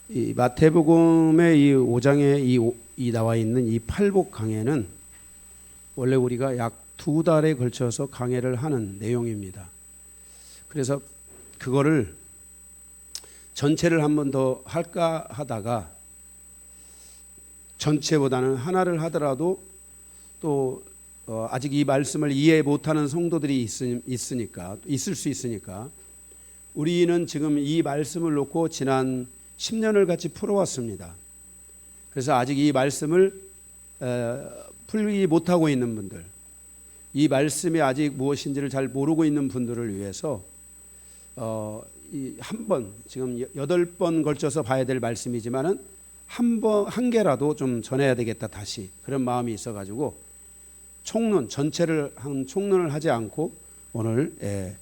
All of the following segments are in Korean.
이 마태복음의 이 5장에 이 나와 있는 이 팔복 강해는 원래 우리가 약 2달에 걸쳐서 강해를 하는 내용입니다. 그래서 그거를 전체를 한 번 더 할까 하다가 전체보다는 하나를 하더라도 또 아직 이 말씀을 이해 못하는 성도들이 있을 수 있으니까 우리는 지금 이 말씀을 놓고 지난 10년을 같이 풀어왔습니다. 그래서 아직 이 말씀을 풀지 못하고 있는 분들, 이 말씀이 아직 무엇인지를 잘 모르고 있는 분들을 위해서 한 번, 지금 8번 걸쳐서 봐야 될 말씀이지만은 한 개라도 좀 전해야 되겠다, 다시. 그런 마음이 있어가지고 총론을 하지 않고 오늘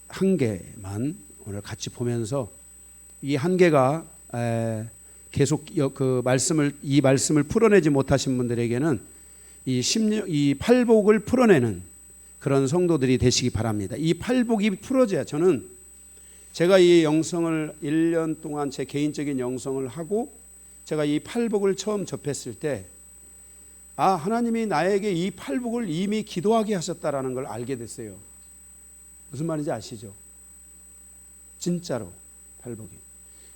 한 개만 오늘 같이 보면서 이 한 개가 계속 이 말씀을 풀어내지 못하신 분들에게는 이 팔복을 풀어내는 그런 성도들이 되시기 바랍니다. 이 팔복이 풀어져야, 제가 이 영성을 1년 동안 제 개인적인 영성을 하고 제가 이 팔복을 처음 접했을 때 하나님이 나에게 이 팔복을 이미 기도하게 하셨다라는 걸 알게 됐어요. 무슨 말인지 아시죠? 진짜로 팔복이.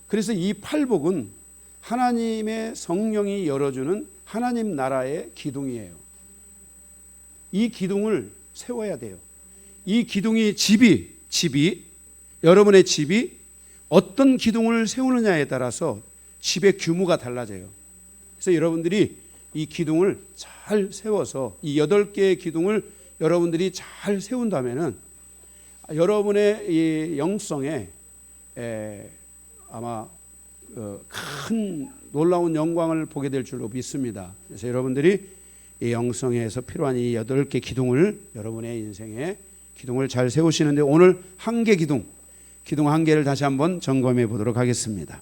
그래서 이 팔복은 하나님의 성령이 열어주는 하나님 나라의 기둥이에요. 이 기둥을 세워야 돼요. 이 기둥이 여러분의 집이 어떤 기둥을 세우느냐에 따라서 집의 규모가 달라져요. 그래서 여러분들이 이 기둥을 잘 세워서 이 8개의 기둥을 여러분들이 잘 세운다면은 여러분의 이 영성에 아마 큰 놀라운 영광을 보게 될 줄로 믿습니다. 그래서 여러분들이 이 영성에서 필요한 이 8개 기둥을, 여러분의 인생에 기둥을 잘 세우시는데, 오늘 한 개 기둥 한 개를 다시 한번 점검해 보도록 하겠습니다.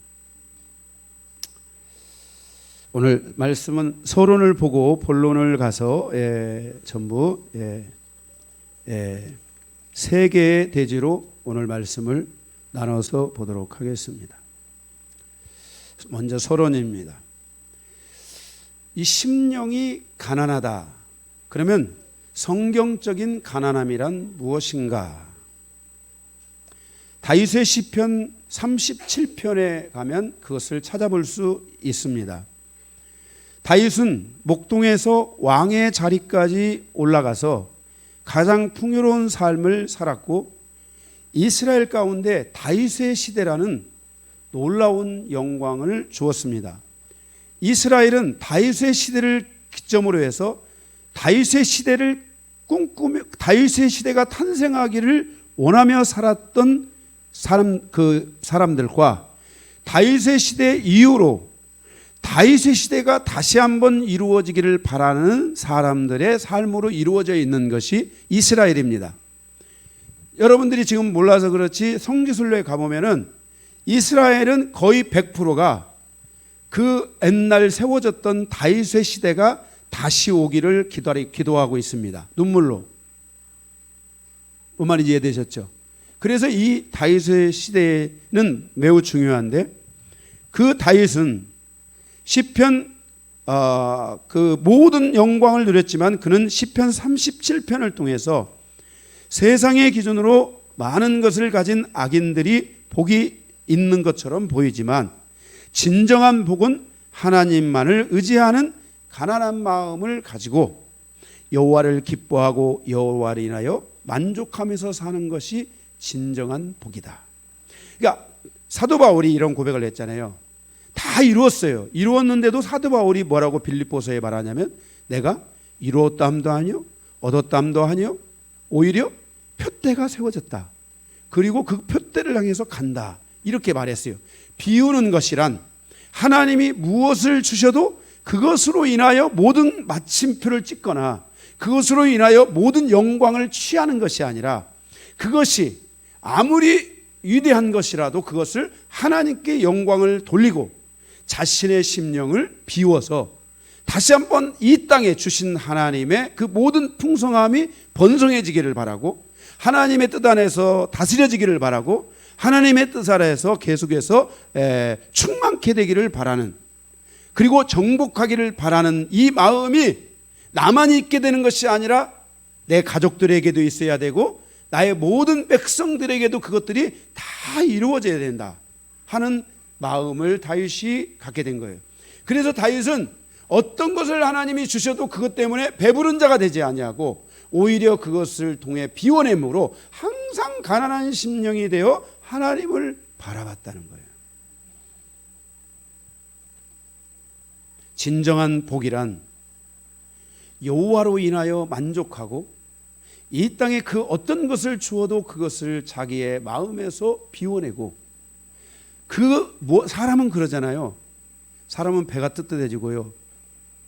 오늘 말씀은 서론을 보고 본론을 가서 전부 3개의 대지로 오늘 말씀을 나눠서 보도록 하겠습니다. 먼저 서론입니다. 이 심령이 가난하다. 그러면 성경적인 가난함이란 무엇인가? 다윗의 시편 37편에 가면 그것을 찾아볼 수 있습니다. 다윗은 목동에서 왕의 자리까지 올라가서 가장 풍요로운 삶을 살았고, 이스라엘 가운데 다윗의 시대라는 놀라운 영광을 주었습니다. 이스라엘은 다윗의 시대를 기점으로 해서 다윗의 시대가 탄생하기를 원하며 살았던 사람들과 다윗의 시대 이후로 다윗의 시대가 다시 한번 이루어지기를 바라는 사람들의 삶으로 이루어져 있는 것이 이스라엘입니다. 여러분들이 지금 몰라서 그렇지 성지순례에 가보면은 이스라엘은 거의 100%가 그 옛날 세워졌던 다윗의 시대가 다시 오기를 기도하고 있습니다. 눈물로. 뭔 말인지 이해되셨죠? 그래서 이 다윗의 시대는 매우 중요한데, 그 다윗은 시편 그 모든 영광을 누렸지만 그는 시편 37편을 통해서 세상의 기준으로 많은 것을 가진 악인들이 복이 있는 것처럼 보이지만, 진정한 복은 하나님만을 의지하는 가난한 마음을 가지고 여호와를 기뻐하고 여호와를 인하여 만족하면서 사는 것이 진정한 복이다. 그러니까 사도 바울이 이런 고백을 했잖아요. 다 이루었어요. 이루었는데도 사도 바울이 뭐라고 빌립보서에 말하냐면, 내가 이루었다함도 아니요 얻었다함도 아니요 오히려 표대가 세워졌다. 그리고 그 표대를 향해서 간다. 이렇게 말했어요. 비우는 것이란 하나님이 무엇을 주셔도 그것으로 인하여 모든 마침표를 찍거나 그것으로 인하여 모든 영광을 취하는 것이 아니라, 그것이 아무리 위대한 것이라도 그것을 하나님께 영광을 돌리고 자신의 심령을 비워서 다시 한번 이 땅에 주신 하나님의 그 모든 풍성함이 번성해지기를 바라고, 하나님의 뜻 안에서 다스려지기를 바라고, 하나님의 뜻 아래에서 계속해서 충만케 되기를 바라는, 그리고 정복하기를 바라는 이 마음이 나만 있게 되는 것이 아니라 내 가족들에게도 있어야 되고 나의 모든 백성들에게도 그것들이 다 이루어져야 된다 하는 마음을 다윗이 갖게 된 거예요. 그래서 다윗은 어떤 것을 하나님이 주셔도 그것 때문에 배부른 자가 되지 아니하고 오히려 그것을 통해 비워냄으로 항상 가난한 심령이 되어 하나님을 바라봤다는 거예요. 진정한 복이란 여호와로 인하여 만족하고 이 땅에 그 어떤 것을 주어도 그것을 자기의 마음에서 비워내고, 사람은 그러잖아요. 사람은 배가 뜨뜻해지고요,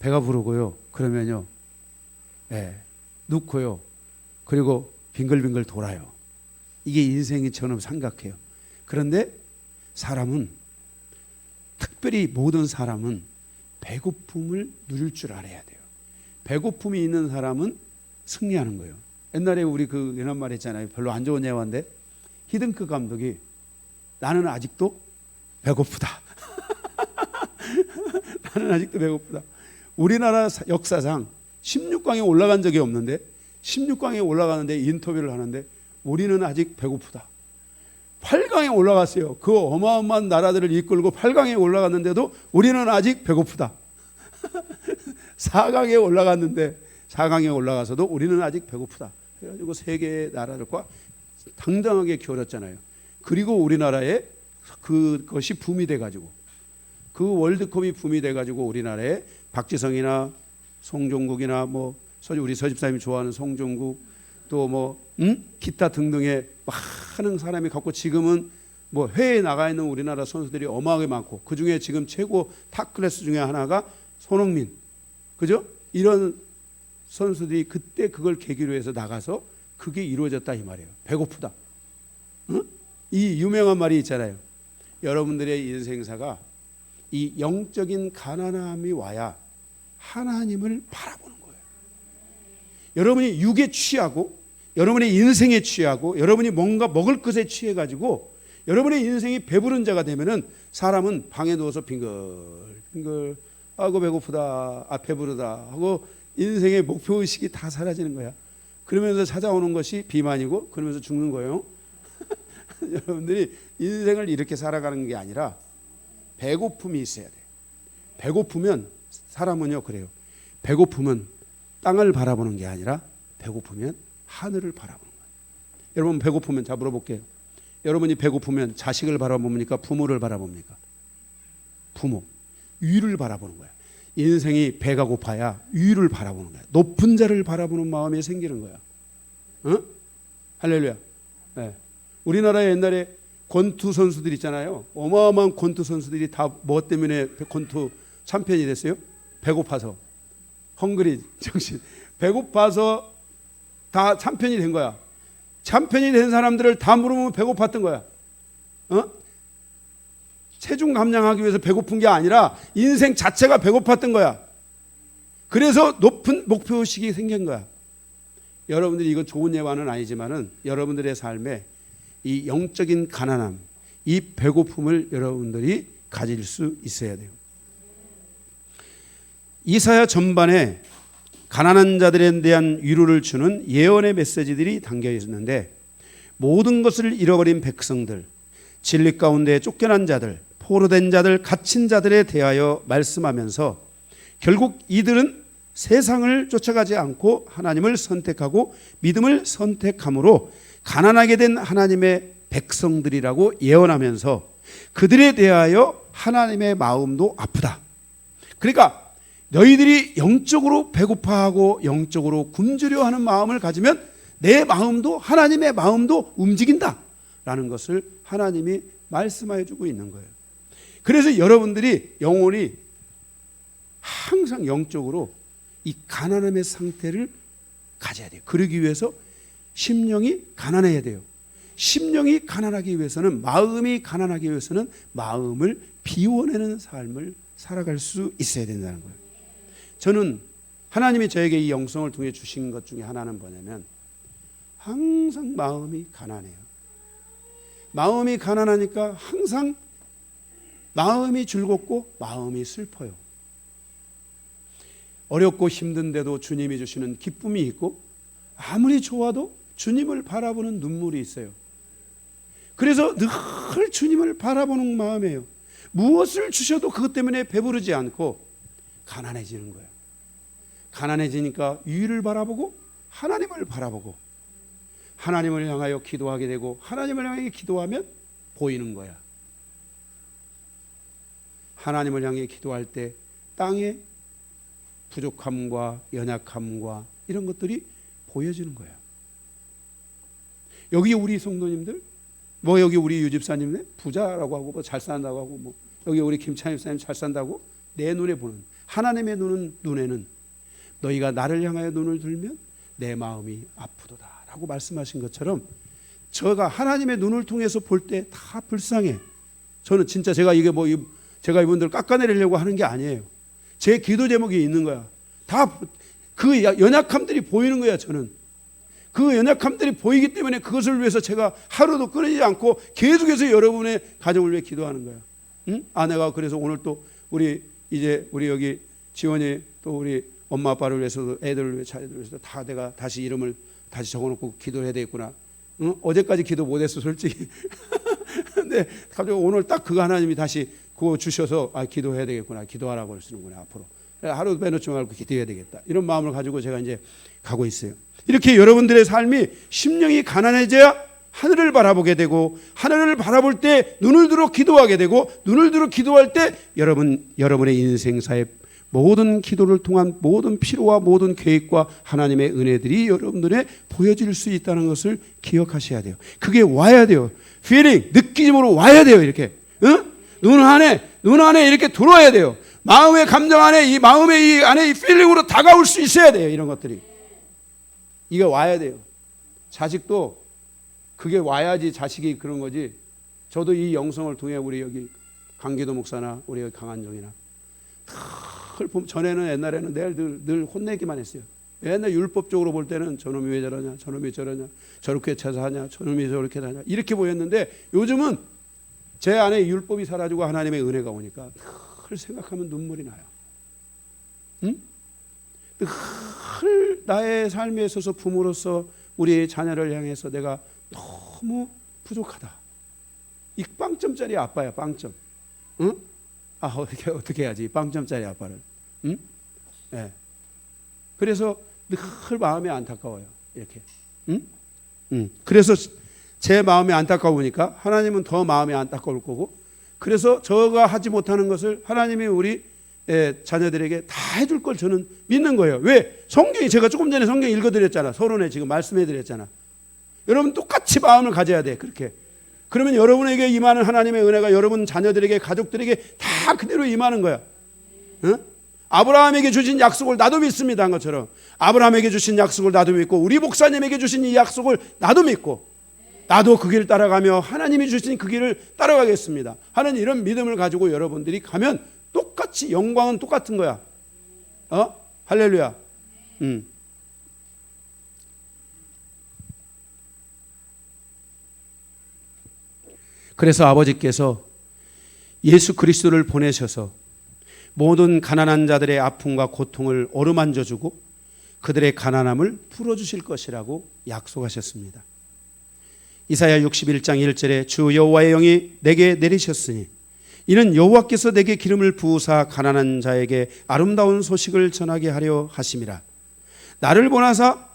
배가 부르고요, 그러면요 눕고요, 그리고 빙글빙글 돌아요. 이게 인생이 저는 생각해요. 그런데 사람은, 특별히 모든 사람은 배고픔을 누릴 줄 알아야 돼요. 배고픔이 있는 사람은 승리하는 거예요. 옛날에 우리 이런 말 했잖아요. 별로 안 좋은 예화인데, 히든크 감독이 나는 아직도 배고프다. 나는 아직도 배고프다. 우리나라 역사상 16강에 올라간 적이 없는데 16강에 올라가는데 인터뷰를 하는데 우리는 아직 배고프다. 8강에 올라갔어요. 그 어마어마한 나라들을 이끌고 8강에 올라갔는데도 우리는 아직 배고프다. 4강에 올라갔는데 4강에 올라가서도 우리는 아직 배고프다. 그래가지고 세계 나라들과 당당하게 겨뤘잖아요. 그리고 우리나라에 그것이 붐이 돼가지고, 그 월드컵이 붐이 돼가지고 우리나라에 박지성이나 송종국이나 우리 서집사님이 좋아하는 송종국, 또 기타 등등의 많은 사람이 갖고, 지금은 해외에 나가 있는 우리나라 선수들이 어마어마하게 많고, 그 중에 지금 최고 탑 클래스 중에 하나가 손흥민, 그죠? 이런 선수들이 그때 그걸 계기로 해서 나가서 그게 이루어졌다 이 말이에요. 배고프다. 응? 이 유명한 말이 있잖아요. 여러분들의 인생사가 이 영적인 가난함이 와야 하나님을 바라보는 거예요. 여러분이 육에 취하고, 여러분의 인생에 취하고, 여러분이 뭔가 먹을 것에 취해가지고 여러분의 인생이 배부른 자가 되면은 사람은 방에 누워서 빙글빙글, 아이고 배고프다, 배부르다 하고 인생의 목표의식이 다 사라지는 거야. 그러면서 찾아오는 것이 비만이고, 그러면서 죽는 거예요. 여러분들이 인생을 이렇게 살아가는 게 아니라 배고픔이 있어야 돼요. 배고프면, 사람은요 그래요. 배고프면 땅을 바라보는 게 아니라 배고프면 하늘을 바라보는 거예요. 여러분 배고프면, 자 물어볼게요. 여러분이 배고프면 자식을 바라봅니까? 부모를 바라봅니까? 부모, 위를 바라보는 거야. 인생이 배가 고파야 위를 바라보는 거야. 높은 자를 바라보는 마음이 생기는 거야. 어? 할렐루야. 네. 우리나라에 옛날에 권투 선수들 있잖아요. 어마어마한 권투 선수들이 다 뭐 때문에 권투 챔피언이 됐어요? 배고파서. 헝그리 정신. 배고파서 다 챔피언이 된 거야. 챔피언이 된 사람들을 다 물으면 배고팠던 거야. 체중 감량하기 위해서 배고픈 게 아니라 인생 자체가 배고팠던 거야. 그래서 높은 목표의식이 생긴 거야. 여러분들이, 이건 좋은 예화는 아니지만은 여러분들의 삶에 이 영적인 가난함, 이 배고픔을 여러분들이 가질 수 있어야 돼요. 이사야 전반에 가난한 자들에 대한 위로를 주는 예언의 메시지들이 담겨 있는데, 모든 것을 잃어버린 백성들, 진리 가운데 쫓겨난 자들, 포로된 자들, 갇힌 자들에 대하여 말씀하면서 결국 이들은 세상을 쫓아가지 않고 하나님을 선택하고 믿음을 선택함으로 가난하게 된 하나님의 백성들이라고 예언하면서 그들에 대하여 하나님의 마음도 아프다. 그러니까 너희들이 영적으로 배고파하고 영적으로 굶주려 하는 마음을 가지면 내 마음도, 하나님의 마음도 움직인다라는 것을 하나님이 말씀해 주고 있는 거예요. 그래서 여러분들이 영혼이 항상 영적으로 이 가난함의 상태를 가져야 돼요. 그러기 위해서 심령이 가난해야 돼요. 심령이 가난하기 위해서는, 마음이 가난하기 위해서는 마음을 비워내는 삶을 살아갈 수 있어야 된다는 거예요. 저는 하나님이 저에게 이 영성을 통해 주신 것 중에 하나는 뭐냐면, 항상 마음이 가난해요. 마음이 가난하니까 항상 마음이 즐겁고 마음이 슬퍼요. 어렵고 힘든데도 주님이 주시는 기쁨이 있고 아무리 좋아도 주님을 바라보는 눈물이 있어요. 그래서 늘 주님을 바라보는 마음이에요. 무엇을 주셔도 그것 때문에 배부르지 않고 가난해지는 거예요. 가난해지니까 위를 바라보고 하나님을 바라보고 하나님을 향하여 기도하게 되고 하나님을 향해 기도하면 보이는 거야. 하나님을 향해 기도할 때 땅의 부족함과 연약함과 이런 것들이 보여지는 거예요. 여기 우리 성도님들, 여기 우리 유집사님네 부자라고 하고 잘 산다고 하고 여기 우리 김찬희 집사님 잘 산다고 내 눈에 보는 하나님의 눈에는 너희가 나를 향하여 눈을 들면 내 마음이 아프도다라고 말씀하신 것처럼 제가 하나님의 눈을 통해서 볼 때 다 불쌍해. 저는 진짜 제가 제가 이분들 깎아내리려고 하는 게 아니에요. 제 기도 제목이 있는 거야. 다 그 연약함들이 보이는 거야. 저는 그 연약함들이 보이기 때문에 그것을 위해서 제가 하루도 끊이지 않고 계속해서 여러분의 가정을 위해 기도하는 거야. 응? 아내가 그래서 오늘 또 우리 여기 지원이 또 우리 엄마 아빠를 위해서도 애들을 위해 자녀들을 위해서 다 내가 다시 이름을 다시 적어놓고 기도를 해야 되겠구나. 응? 어제까지 기도 못했어 솔직히. 근데 갑자기 오늘 딱 그거 하나님이 다시 그거 주셔서 기도해야 되겠구나. 기도하라고 하시는구나 앞으로. 하루 빼놓지 말고 기도해야 되겠다. 이런 마음을 가지고 제가 이제 가고 있어요. 이렇게 여러분들의 삶이 심령이 가난해져야 하늘을 바라보게 되고 하늘을 바라볼 때 눈을 들어 기도하게 되고 눈을 들어 기도할 때 여러분의 인생사의 모든 기도를 통한 모든 필요와 모든 계획과 하나님의 은혜들이 여러분들의 보여질 수 있다는 것을 기억하셔야 돼요. 그게 와야 돼요. feeling, 느낌으로 와야 돼요. 이렇게 눈 안에 이렇게 들어와야 돼요. 마음의 감정 안에 이 안에 이 feeling으로 다가올 수 있어야 돼요. 이런 것들이 이게 와야 돼요. 자식도 그게 와야지 자식이 그런 거지. 저도 이 영성을 통해 우리 여기 강기도 목사나 우리 여기 강한정이나 전에는 옛날에는 늘 혼내기만 했어요. 옛날 율법적으로 볼 때는 저놈이 왜 저러냐, 저놈이 저러냐, 저렇게 제사하냐, 저놈이 저렇게 하냐 이렇게 보였는데 요즘은 제 안에 율법이 사라지고 하나님의 은혜가 오니까 늘 생각하면 눈물이 나요. 응? 늘 나의 삶에 있어서 부모로서 우리 자녀를 향해서 내가 너무 부족하다. 이 빵점짜리 아빠야, 빵점. 응? 어떻게 해야지? 빵점짜리 아빠를. 응? 네. 그래서 늘 마음이 안타까워요. 이렇게. 응? 그래서 제 마음이 안타까우니까 하나님은 더 마음이 안타까울 거고, 그래서 저가 하지 못하는 것을 하나님이 우리 자녀들에게 다 해줄 걸 저는 믿는 거예요. 왜? 성경이 제가 조금 전에 성경 읽어드렸잖아. 서론에 지금 말씀해드렸잖아. 여러분 똑같이 마음을 가져야 돼. 그렇게. 그러면 여러분에게 임하는 하나님의 은혜가 여러분 자녀들에게 가족들에게 다 그대로 임하는 거야. 응? 아브라함에게 주신 약속을 나도 믿습니다 한 것처럼 아브라함에게 주신 약속을 나도 믿고 우리 목사님에게 주신 이 약속을 나도 믿고 나도 그 길을 따라가며 하나님이 주신 그 길을 따라가겠습니다 하는 이런 믿음을 가지고 여러분들이 가면 똑같이 영광은 똑같은 거야. 할렐루야. 그래서 아버지께서 예수 그리스도를 보내셔서 모든 가난한 자들의 아픔과 고통을 어루만져 주고 그들의 가난함을 풀어주실 것이라고 약속하셨습니다. 이사야 61장 1절에 주 여호와의 영이 내게 내리셨으니 이는 여호와께서 내게 기름을 부으사 가난한 자에게 아름다운 소식을 전하게 하려 하심이라. 나를 보내사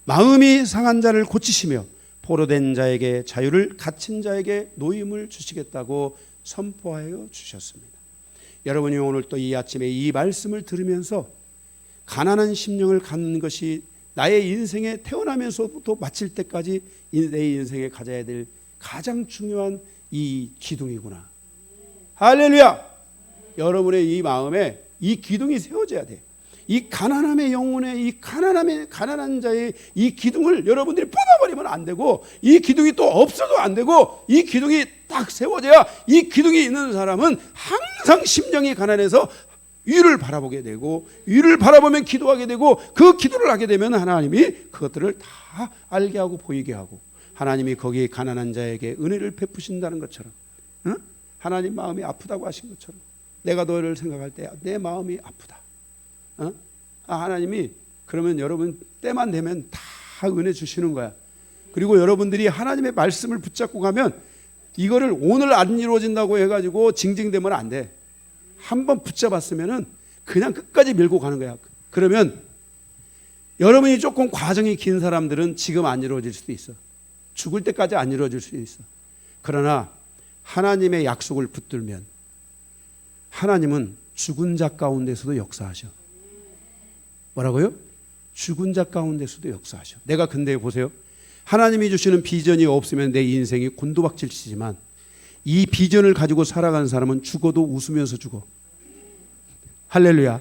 마음이 상한 자를 고치시며 포로된 자에게 자유를, 갇힌 자에게 노임을 주시겠다고 선포하여 주셨습니다. 여러분이 오늘 또 이 아침에 이 말씀을 들으면서 가난한 심령을 갖는 것이 나의 인생에 태어나면서부터 마칠 때까지 내 인생에 가져야 될 가장 중요한 이 기둥이구나. 할렐루야. 여러분의 이 마음에 이 기둥이 세워져야 돼. 이 가난함의 영혼의 이 가난한 자의 이 기둥을 여러분들이 뽑아버리면 안 되고 이 기둥이 또 없어도 안 되고 이 기둥이 딱 세워져야 이 기둥이 있는 사람은 항상 심령이 가난해서 위를 바라보게 되고 위를 바라보면 기도하게 되고 그 기도를 하게 되면 하나님이 그것들을 다 알게 하고 보이게 하고 하나님이 거기 가난한 자에게 은혜를 베푸신다는 것처럼, 응? 하나님 마음이 아프다고 하신 것처럼 내가 너를 생각할 때 내 마음이 아프다. 어? 하나님이 그러면 여러분 때만 되면 다 은혜 주시는 거야. 그리고 여러분들이 하나님의 말씀을 붙잡고 가면 이거를 오늘 안 이루어진다고 해가지고 징징대면 안 돼. 한번 붙잡았으면은 그냥 끝까지 밀고 가는 거야. 그러면 여러분이 조금 과정이 긴 사람들은 지금 안 이루어질 수도 있어. 죽을 때까지 안 이루어질 수도 있어. 그러나 하나님의 약속을 붙들면 하나님은 죽은 자 가운데서도 역사하셔. 뭐라고요? 죽은 자 가운데서도 역사하셔. 내가 근데 보세요. 하나님이 주시는 비전이 없으면 내 인생이 곤두박질 치지만 이 비전을 가지고 살아가는 사람은 죽어도 웃으면서 죽어. 할렐루야.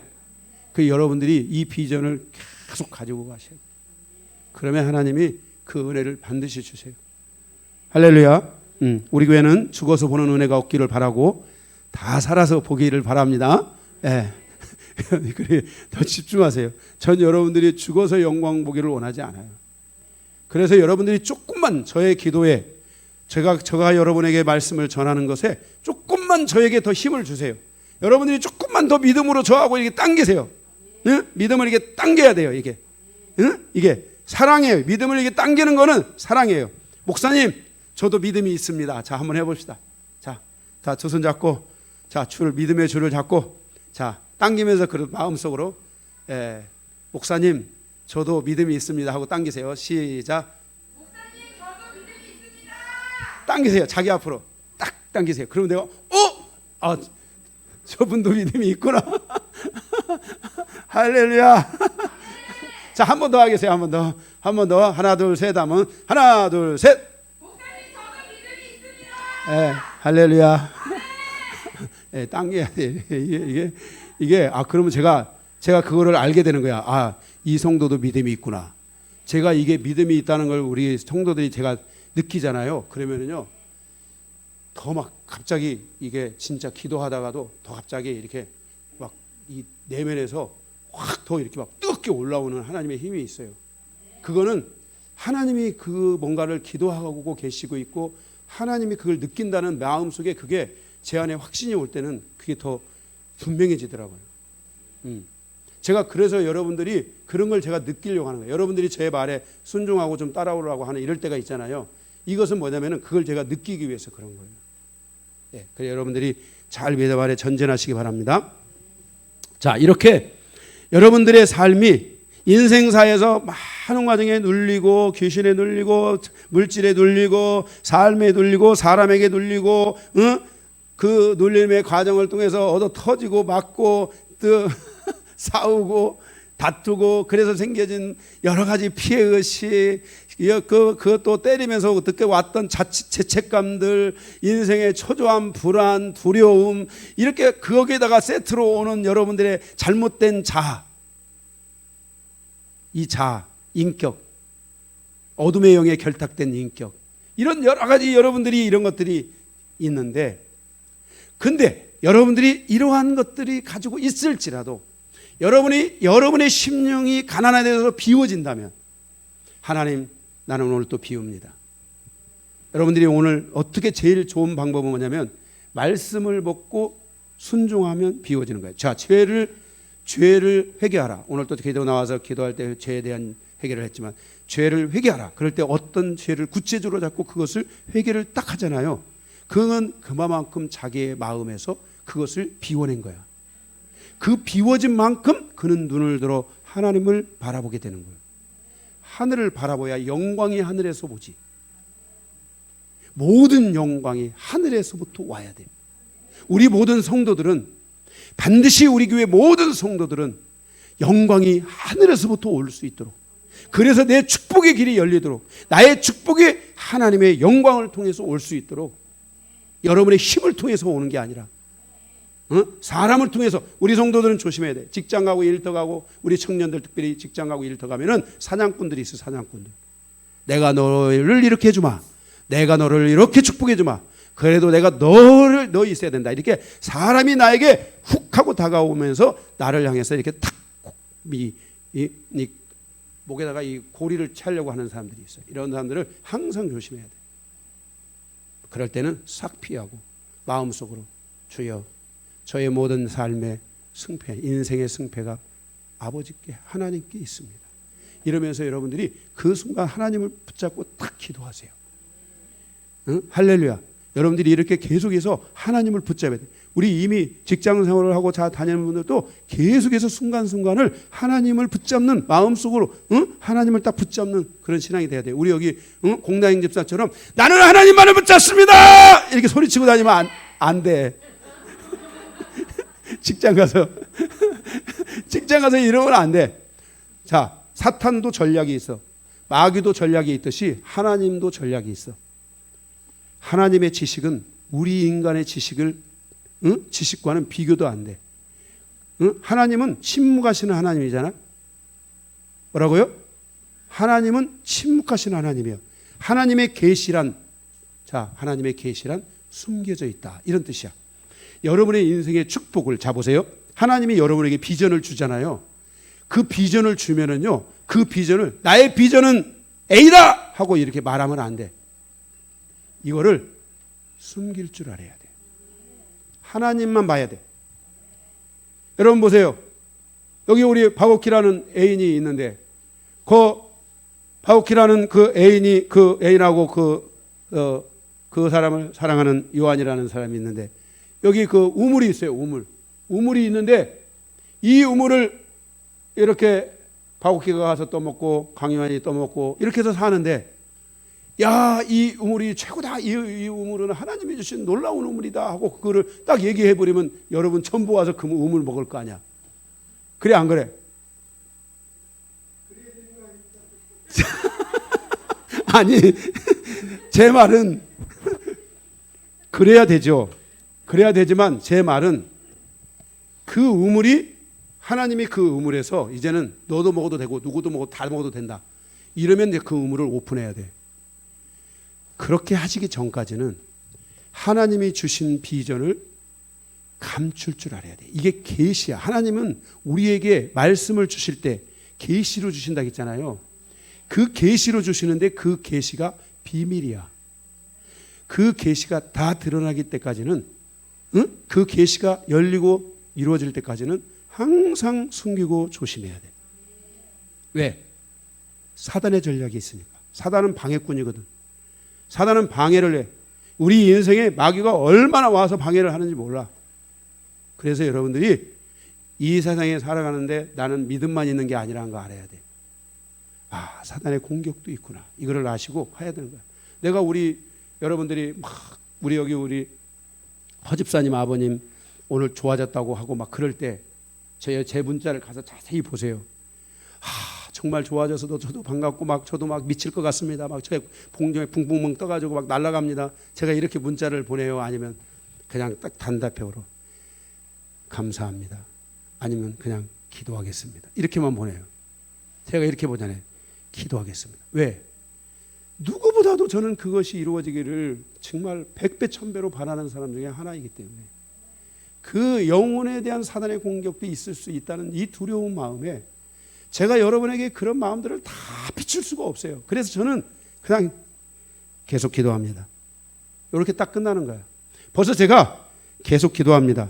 그 여러분들이 이 비전을 계속 가지고 가셔야 돼요. 그러면 하나님이 그 은혜를 반드시 주세요. 할렐루야. 우리 교회는 죽어서 보는 은혜가 없기를 바라고 다 살아서 보기를 바랍니다. 예. 그래, 더 집중하세요. 전 여러분들이 죽어서 영광 보기를 원하지 않아요. 그래서 여러분들이 조금만 저의 기도에 제가 여러분에게 말씀을 전하는 것에 조금만 저에게 더 힘을 주세요. 여러분들이 조금만 더 믿음으로 저하고 이렇게 당기세요. 응? 믿음을 이렇게 당겨야 돼요. 이게, 응? 이게 사랑이에요. 믿음을 이렇게 당기는 거는 사랑이에요. 목사님, 저도 믿음이 있습니다. 자, 한번 해봅시다. 자, 두 손 잡고, 자, 믿음의 줄을 잡고, 자, 당기면서 그 마음속으로, 목사님, 저도 믿음이 있습니다 하고 당기세요. 시작. 목사님, 저도 믿음이 있습니다. 당기세요. 자기 앞으로 딱 당기세요. 그러면 내가 저분도 믿음이 있구나. 할렐루야. 자, 한 번 더 하겠어요. 한 번 더. 하나, 둘, 셋 하면 하나, 둘, 셋. 목사님, 저도 믿음이 있습니다. 할렐루야. 당겨야 돼. 이게 그러면 제가 그거를 알게 되는 거야. 이 성도도 믿음이 있구나. 제가 이게 믿음이 있다는 걸 우리 성도들이 제가 느끼잖아요. 그러면은요, 더 막 갑자기 이게 진짜 기도하다가도 더 갑자기 이렇게 막 이 내면에서 확 더 이렇게 막 뜨겁게 올라오는 하나님의 힘이 있어요. 그거는 하나님이 그 뭔가를 기도하고 계시고 있고 하나님이 그걸 느낀다는 마음 속에 그게 제 안에 확신이 올 때는 그게 더 분명해지더라고요. 제가 그래서 여러분들이 그런 걸 제가 느끼려고 하는 거예요. 여러분들이 제 말에 순종하고 좀 따라오라고 하는 이럴 때가 있잖아요. 이것은 뭐냐면은 그걸 제가 느끼기 위해서 그런 거예요. 그래서 여러분들이 잘 믿음 아래 전진하시기 바랍니다. 자, 이렇게 여러분들의 삶이 인생사에서 많은 과정에 눌리고 귀신에 눌리고 물질에 눌리고 삶에 눌리고 사람에게 눌리고 그 눌림의 과정을 통해서 얻어 터지고 맞고 또 싸우고 다투고 그래서 생겨진 여러 가지 피해의식, 그것도 때리면서 그때 왔던 죄책감들, 인생의 초조함, 불안, 두려움, 이렇게 거기에다가 세트로 오는 여러분들의 잘못된 이 인격, 어둠의 영에 결탁된 인격, 이런 여러 가지 여러분들이 이런 것들이 있는데, 근데 여러분들이 이러한 것들이 가지고 있을지라도 여러분의 심령이 가난에 대해서 비워진다면 하나님, 나는 오늘 또 비웁니다. 여러분들이 오늘 어떻게 제일 좋은 방법은 뭐냐면 말씀을 먹고 순종하면 비워지는 거예요. 자, 죄를 회개하라. 오늘 또 기도 나와서 기도할 때 죄에 대한 회개를 했지만 죄를 회개하라. 그럴 때 어떤 죄를 구체적으로 잡고 그것을 회개를 딱 하잖아요. 그건 그만큼 자기의 마음에서 그것을 비워낸 거야. 그 비워진 만큼 그는 눈을 들어 하나님을 바라보게 되는 거예요. 하늘을 바라봐야 영광이 하늘에서 오지. 모든 영광이 하늘에서부터 와야 돼. 우리 모든 성도들은 반드시 우리 교회 모든 성도들은 영광이 하늘에서부터 올 수 있도록, 그래서 내 축복의 길이 열리도록, 나의 축복이 하나님의 영광을 통해서 올 수 있도록, 여러분의 힘을 통해서 오는 게 아니라 사람을 통해서. 우리 성도들은 조심해야 돼. 직장 가고 일터 가고, 우리 청년들 특별히 직장 가고 일터 가면은 사냥꾼들이 있어. 사냥꾼들. 내가 너를 이렇게 해주마, 내가 너를 이렇게 축복해 주마, 그래도 내가 너 있어야 된다. 이렇게 사람이 나에게 훅 하고 다가오면서 나를 향해서 이렇게 탁 목에다가 이 고리를 차려고 하는 사람들이 있어요. 이런 사람들을 항상 조심해야 돼. 그럴 때는 싹 피하고 마음속으로 주여 저의 모든 삶의 승패, 인생의 승패가 아버지께 하나님께 있습니다. 이러면서 여러분들이 그 순간 하나님을 붙잡고 딱 기도하세요. 응? 할렐루야. 여러분들이 이렇게 계속해서 하나님을 붙잡아야 돼. 우리 이미 직장 생활을 하고 다니는 분들도 계속해서 순간순간을 하나님을 붙잡는 마음속으로 하나님을 딱 붙잡는 그런 신앙이 돼야 돼요. 우리 여기 공다행 집사처럼 나는 하나님만을 붙잡습니다 이렇게 소리치고 다니면 안 돼. 직장 가서 이러면 안 돼. 자, 사탄도 전략이 있어. 마귀도 전략이 있듯이 하나님도 전략이 있어. 하나님의 지식은 우리 인간의 지식과는 비교도 안 돼. 하나님은 침묵하시는 하나님이잖아. 뭐라고요? 하나님은 침묵하시는 하나님이에요. 하나님의 계시란 숨겨져 있다. 이런 뜻이야. 여러분의 인생의 축복을 보세요. 하나님이 여러분에게 비전을 주잖아요. 그 비전을 주면은요, 그 비전을 나의 비전은 A다 하고 이렇게 말하면 안 돼. 이거를 숨길 줄 알아야 돼. 하나님만 봐야 돼. 여러분 보세요. 여기 우리 바오키라는 애인이 있는데 그 바오키라는 그 애인이 그 애인하고 그 사람을 사랑하는 요한이라는 사람이 있는데 여기 그 우물이 있어요. 우물이 있는데 이 우물을 이렇게 바오키가 가서 떠먹고 강요한이 떠먹고 이렇게 해서 사는데 야, 이 우물이 최고다. 이 우물은 하나님이 주신 놀라운 우물이다 하고 그거를 딱 얘기해 버리면 여러분 전부 와서 그 우물 먹을 거 아니야. 그래 안 그래? 아니 제 말은 그래야 되죠. 그래야 되지만 제 말은 그 우물이 하나님이 그 우물에서 이제는 너도 먹어도 되고 누구도 먹어도 다 먹어도 된다. 이러면 이제 그 우물을 오픈해야 돼. 그렇게 하시기 전까지는 하나님이 주신 비전을 감출 줄 알아야 돼. 이게 계시야. 하나님은 우리에게 말씀을 주실 때 계시로 주신다고 했잖아요. 그 계시로 주시는데 그 계시가 비밀이야. 그 계시가 다 드러나기 때까지는 그 계시가 열리고 이루어질 때까지는 항상 숨기고 조심해야 돼. 왜? 사단의 전략이 있으니까. 사단은 방해꾼이거든. 사단은 방해를 해. 우리 인생에 마귀가 얼마나 와서 방해를 하는지 몰라. 그래서 여러분들이 이 세상에 살아가는데 나는 믿음만 있는 게 아니라는 거 알아야 돼. 아, 사단의 공격도 있구나. 이거를 아시고 해야 되는 거야. 내가 여러분들이 우리 여기 우리 허집사님 아버님 오늘 좋아졌다고 하고 막 그럴 때 제 문자를 가서 자세히 보세요. 정말 좋아져서도 저도 반갑고 막 저도 막 미칠 것 같습니다. 막 제 봉정에 붕붕붕 떠가지고 막 날아갑니다. 제가 이렇게 문자를 보내요. 아니면 그냥 딱 단답형으로 감사합니다. 아니면 그냥 기도하겠습니다. 이렇게만 보내요. 제가 이렇게 보잖아요. 기도하겠습니다. 왜? 누구보다도 저는 그것이 이루어지기를 정말 100배 1000배로 바라는 사람 중에 하나이기 때문에 그 영혼에 대한 사단의 공격도 있을 수 있다는 이 두려운 마음에 제가 여러분에게 그런 마음들을 다 비출 수가 없어요. 그래서 저는 그냥 계속 기도합니다. 이렇게 딱 끝나는 거예요. 벌써 제가 계속 기도합니다.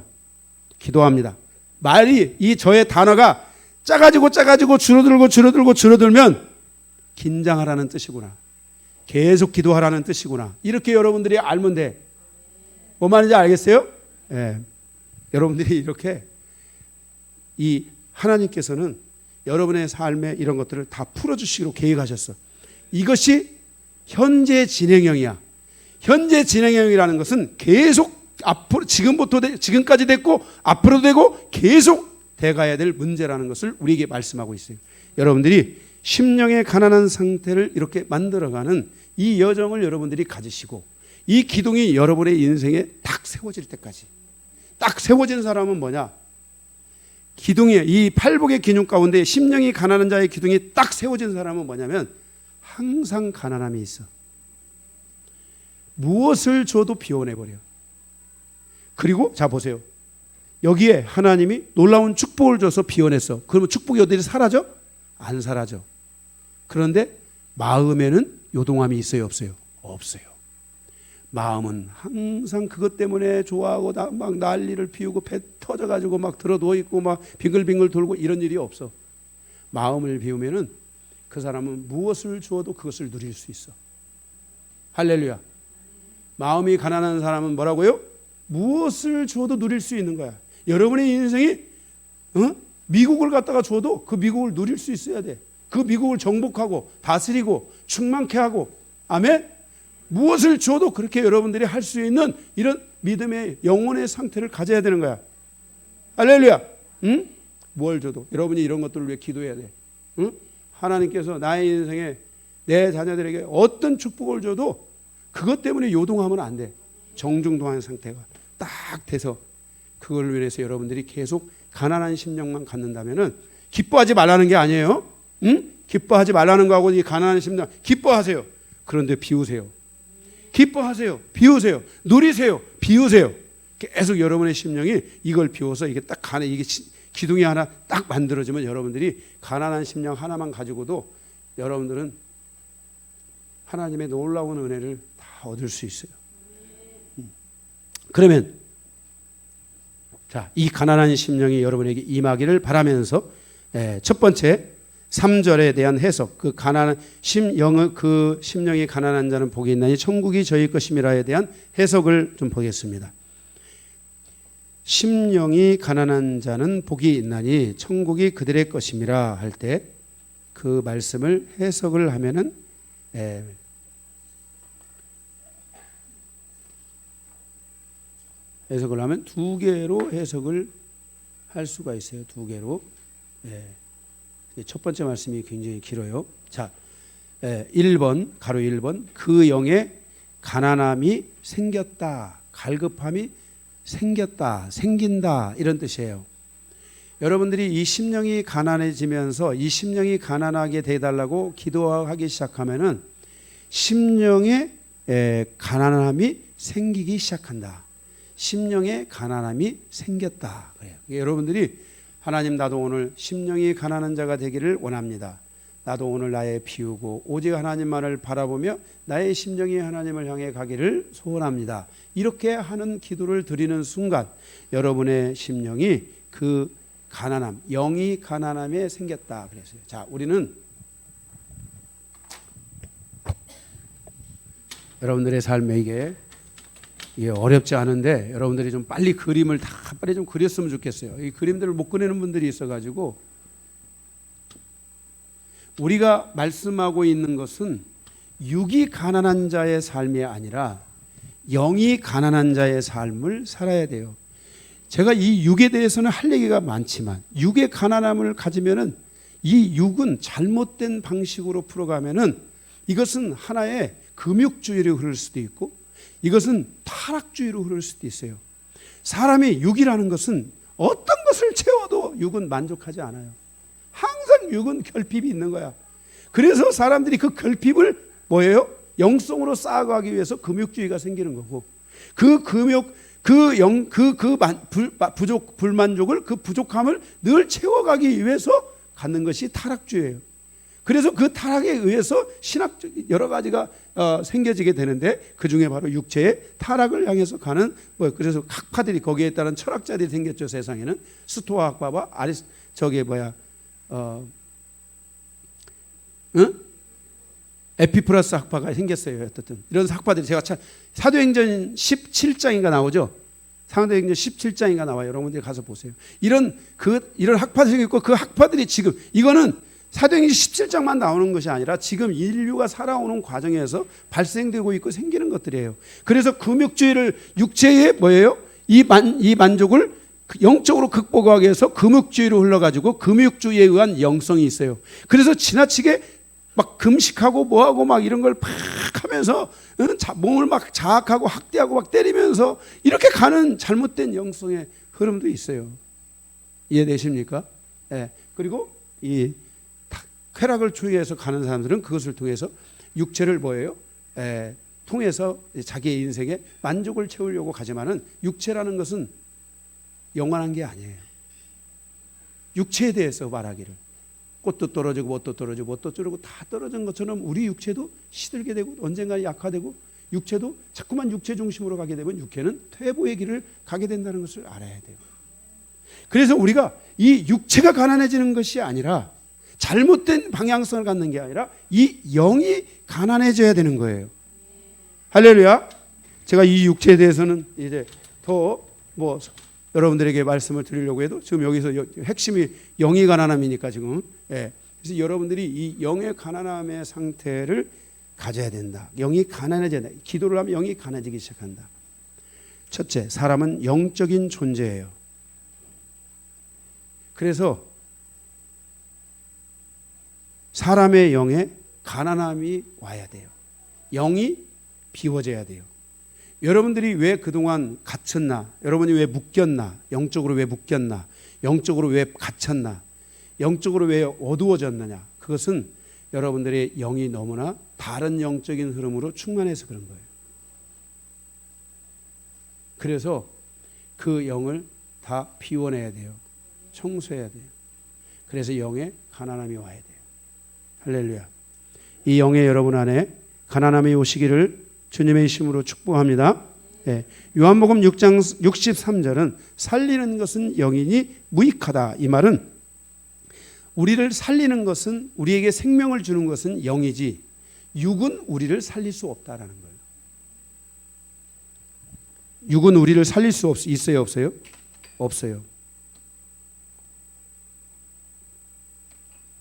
말이 저의 단어가 작아지고 줄어들면 긴장하라는 뜻이구나. 계속 기도하라는 뜻이구나. 이렇게 여러분들이 알면 돼. 뭐 말인지 알겠어요? 예. 여러분들이 이렇게 이 하나님께서는 여러분의 삶에 이런 것들을 다 풀어주시기로 계획하셨어. 이것이 현재 진행형이야. 현재 진행형이라는 것은 계속 앞으로 지금까지 됐고 앞으로도 되고 계속 돼가야 될 문제라는 것을 우리에게 말씀하고 있어요. 여러분들이 심령의 가난한 상태를 이렇게 만들어가는 이 여정을 여러분들이 가지시고 이 기둥이 여러분의 인생에 딱 세워질 때까지 딱 세워진 사람은 뭐냐? 기둥이 이 팔복의 기둥 가운데 심령이 가난한 자의 기둥이 딱 세워진 사람은 뭐냐면 항상 가난함이 있어. 무엇을 줘도 비워내버려. 그리고 자 보세요. 여기에 하나님이 놀라운 축복을 줘서 비워냈어. 그러면 축복이 어디 사라져? 안 사라져. 그런데 마음에는 요동함이 있어요, 없어요? 없어요. 마음은 항상 그것 때문에 좋아하고 막 난리를 피우고 배 터져가지고 막 들어 누워 있고 막 빙글빙글 돌고 이런 일이 없어. 마음을 비우면은 그 사람은 무엇을 주어도 그것을 누릴 수 있어. 할렐루야. 마음이 가난한 사람은 뭐라고요? 무엇을 주어도 누릴 수 있는 거야. 여러분의 인생이 미국을 갖다가 줘도 그 미국을 누릴 수 있어야 돼. 그 미국을 정복하고 다스리고 충만케 하고, 아멘. 무엇을 줘도 그렇게 여러분들이 할 수 있는 이런 믿음의 영혼의 상태를 가져야 되는 거야. 할렐루야. 응? 뭘 줘도 여러분이 이런 것들을 위해 기도해야 돼. 응? 하나님께서 나의 인생에 내 자녀들에게 어떤 축복을 줘도 그것 때문에 요동하면 안 돼. 정중동한 상태가 딱 돼서 그걸 위해서 여러분들이 계속 가난한 심령만 갖는다면은, 기뻐하지 말라는 게 아니에요. 응? 기뻐하지 말라는 거하고 이 가난한 심령, 기뻐하세요. 그런데 비우세요. 기뻐하세요. 비우세요. 누리세요. 비우세요. 계속 여러분의 심령이 이걸 비워서 이게 딱 이게 기둥이 하나 딱 만들어지면 여러분들이 가난한 심령 하나만 가지고도 여러분들은 하나님의 놀라운 은혜를 다 얻을 수 있어요. 그러면 자, 이 가난한 심령이 여러분에게 임하기를 바라면서 첫 번째 3절에 대한 해석, 그 가난한 그 심령이 가난한 자는 복이 있나니 천국이 저희 것임이라에 대한 해석을 좀 보겠습니다. 심령이 가난한 자는 복이 있나니 천국이 그들의 것임이라 할 때 그 말씀을 해석을 하면은 해석을 하면 두 개로 해석을 할 수가 있어요. 두 개로. 첫 번째 말씀이 굉장히 길어요. 자, 1번, 가로 1번. 그 영에 가난함이 생겼다. 갈급함이 생겼다. 생긴다. 이런 뜻이에요. 여러분들이 이 심령이 가난해지면서 이 심령이 가난하게 되달라고 기도하기 시작하면은 심령에 가난함이 생기기 시작한다. 심령에 가난함이 생겼다. 그래요. 여러분들이 하나님, 나도 오늘 심령이 가난한 자가 되기를 원합니다. 나도 오늘 나의 비우고 오직 하나님만을 바라보며 나의 심령이 하나님을 향해 가기를 소원합니다. 이렇게 하는 기도를 드리는 순간 여러분의 심령이 그 가난함, 영이 가난함에 생겼다 그랬어요. 자, 우리는 여러분들의 삶에 이게 어렵지 않은데 여러분들이 좀 빨리 그림을 다 빨리 좀 그렸으면 좋겠어요. 이 그림들을 못 그리는 분들이 있어가지고, 우리가 말씀하고 있는 것은 육이 가난한 자의 삶이 아니라 영이 가난한 자의 삶을 살아야 돼요. 제가 이 육에 대해서는 할 얘기가 많지만 육의 가난함을 가지면은 이 육은 잘못된 방식으로 풀어가면은 이것은 하나의 금욕주의로 흐를 수도 있고 이것은 타락주의로 흐를 수도 있어요. 사람의 육이라는 것은 어떤 것을 채워도 육은 만족하지 않아요. 항상 육은 결핍이 있는 거야. 그래서 사람들이 그 결핍을 뭐예요? 영성으로 쌓아가기 위해서 금욕주의가 생기는 거고, 그 금욕, 불만족을, 그 부족함을 늘 채워가기 위해서 갖는 것이 타락주의예요. 그래서 그 타락에 의해서 신학적 여러 가지가 생겨지게 되는데, 그 중에 바로 육체의 타락을 향해서 가는 그래서 학파들이, 거기에 따른 철학자들이 생겼죠. 세상에는 스토아 학파와 에피프라스 학파가 생겼어요. 어쨌든 이런 학파들이, 제가 사도행전 17장인가 나오죠. 사도행전 17장인가 나와요. 여러분들이 가서 보세요. 이런 학파들이 있고, 그 학파들이 지금, 이거는 사도행전 17장만 나오는 것이 아니라 지금 인류가 살아오는 과정에서 발생되고 있고 생기는 것들이에요. 그래서 금욕주의를, 육체의 이 만족을 영적으로 극복하기 위해서 금욕주의로 흘러가지고 금욕주의에 의한 영성이 있어요. 그래서 지나치게 막 금식하고 뭐하고 막 이런 걸 팍 하면서 몸을 막 자학하고 학대하고 막 때리면서 이렇게 가는 잘못된 영성의 흐름도 있어요. 이해되십니까? 그리고 이 쾌락을 추구해서 가는 사람들은 그것을 통해서 육체를 통해서 자기의 인생에 만족을 채우려고 가지만은, 육체라는 것은 영원한 게 아니에요. 육체에 대해서 말하기를 꽃도 떨어지고 뭣도 떨어지고 뭣도 떨어지고 다 떨어진 것처럼 우리 육체도 시들게 되고 언젠가 약화되고 육체도 자꾸만 육체 중심으로 가게 되면 육체는 퇴보의 길을 가게 된다는 것을 알아야 돼요. 그래서 우리가 이 육체가 가난해지는 것이 아니라 잘못된 방향성을 갖는 게 아니라 이 영이 가난해져야 되는 거예요. 할렐루야. 제가 이 육체에 대해서는 이제 더 여러분들에게 말씀을 드리려고 해도 지금 여기서 핵심이 영이 가난함이니까 지금 그래서 여러분들이 이 영의 가난함의 상태를 가져야 된다. 영이 가난해져야 된다. 기도를 하면 영이 가난해지기 시작한다. 첫째, 사람은 영적인 존재예요. 그래서 사람의 영에 가난함이 와야 돼요. 영이 비워져야 돼요. 여러분들이 왜 그동안 갇혔나? 여러분이 왜 묶였나? 영적으로 왜 묶였나? 영적으로 왜 갇혔나? 영적으로 왜 어두워졌느냐? 그것은 여러분들의 영이 너무나 다른 영적인 흐름으로 충만해서 그런 거예요. 그래서 그 영을 다 비워내야 돼요. 청소해야 돼요. 그래서 영에 가난함이 와야 돼요. 할렐루야. 이 영의 여러분 안에 가난함이 오시기를 주님의 이름으로 축복합니다. 요한복음 6장 63절은 살리는 것은 영이니 무익하다. 이 말은 우리를 살리는 것은, 우리에게 생명을 주는 것은 영이지 육은 우리를 살릴 수 없다라는 거예요. 육은 우리를 살릴 수 있어요, 없어요? 없어요.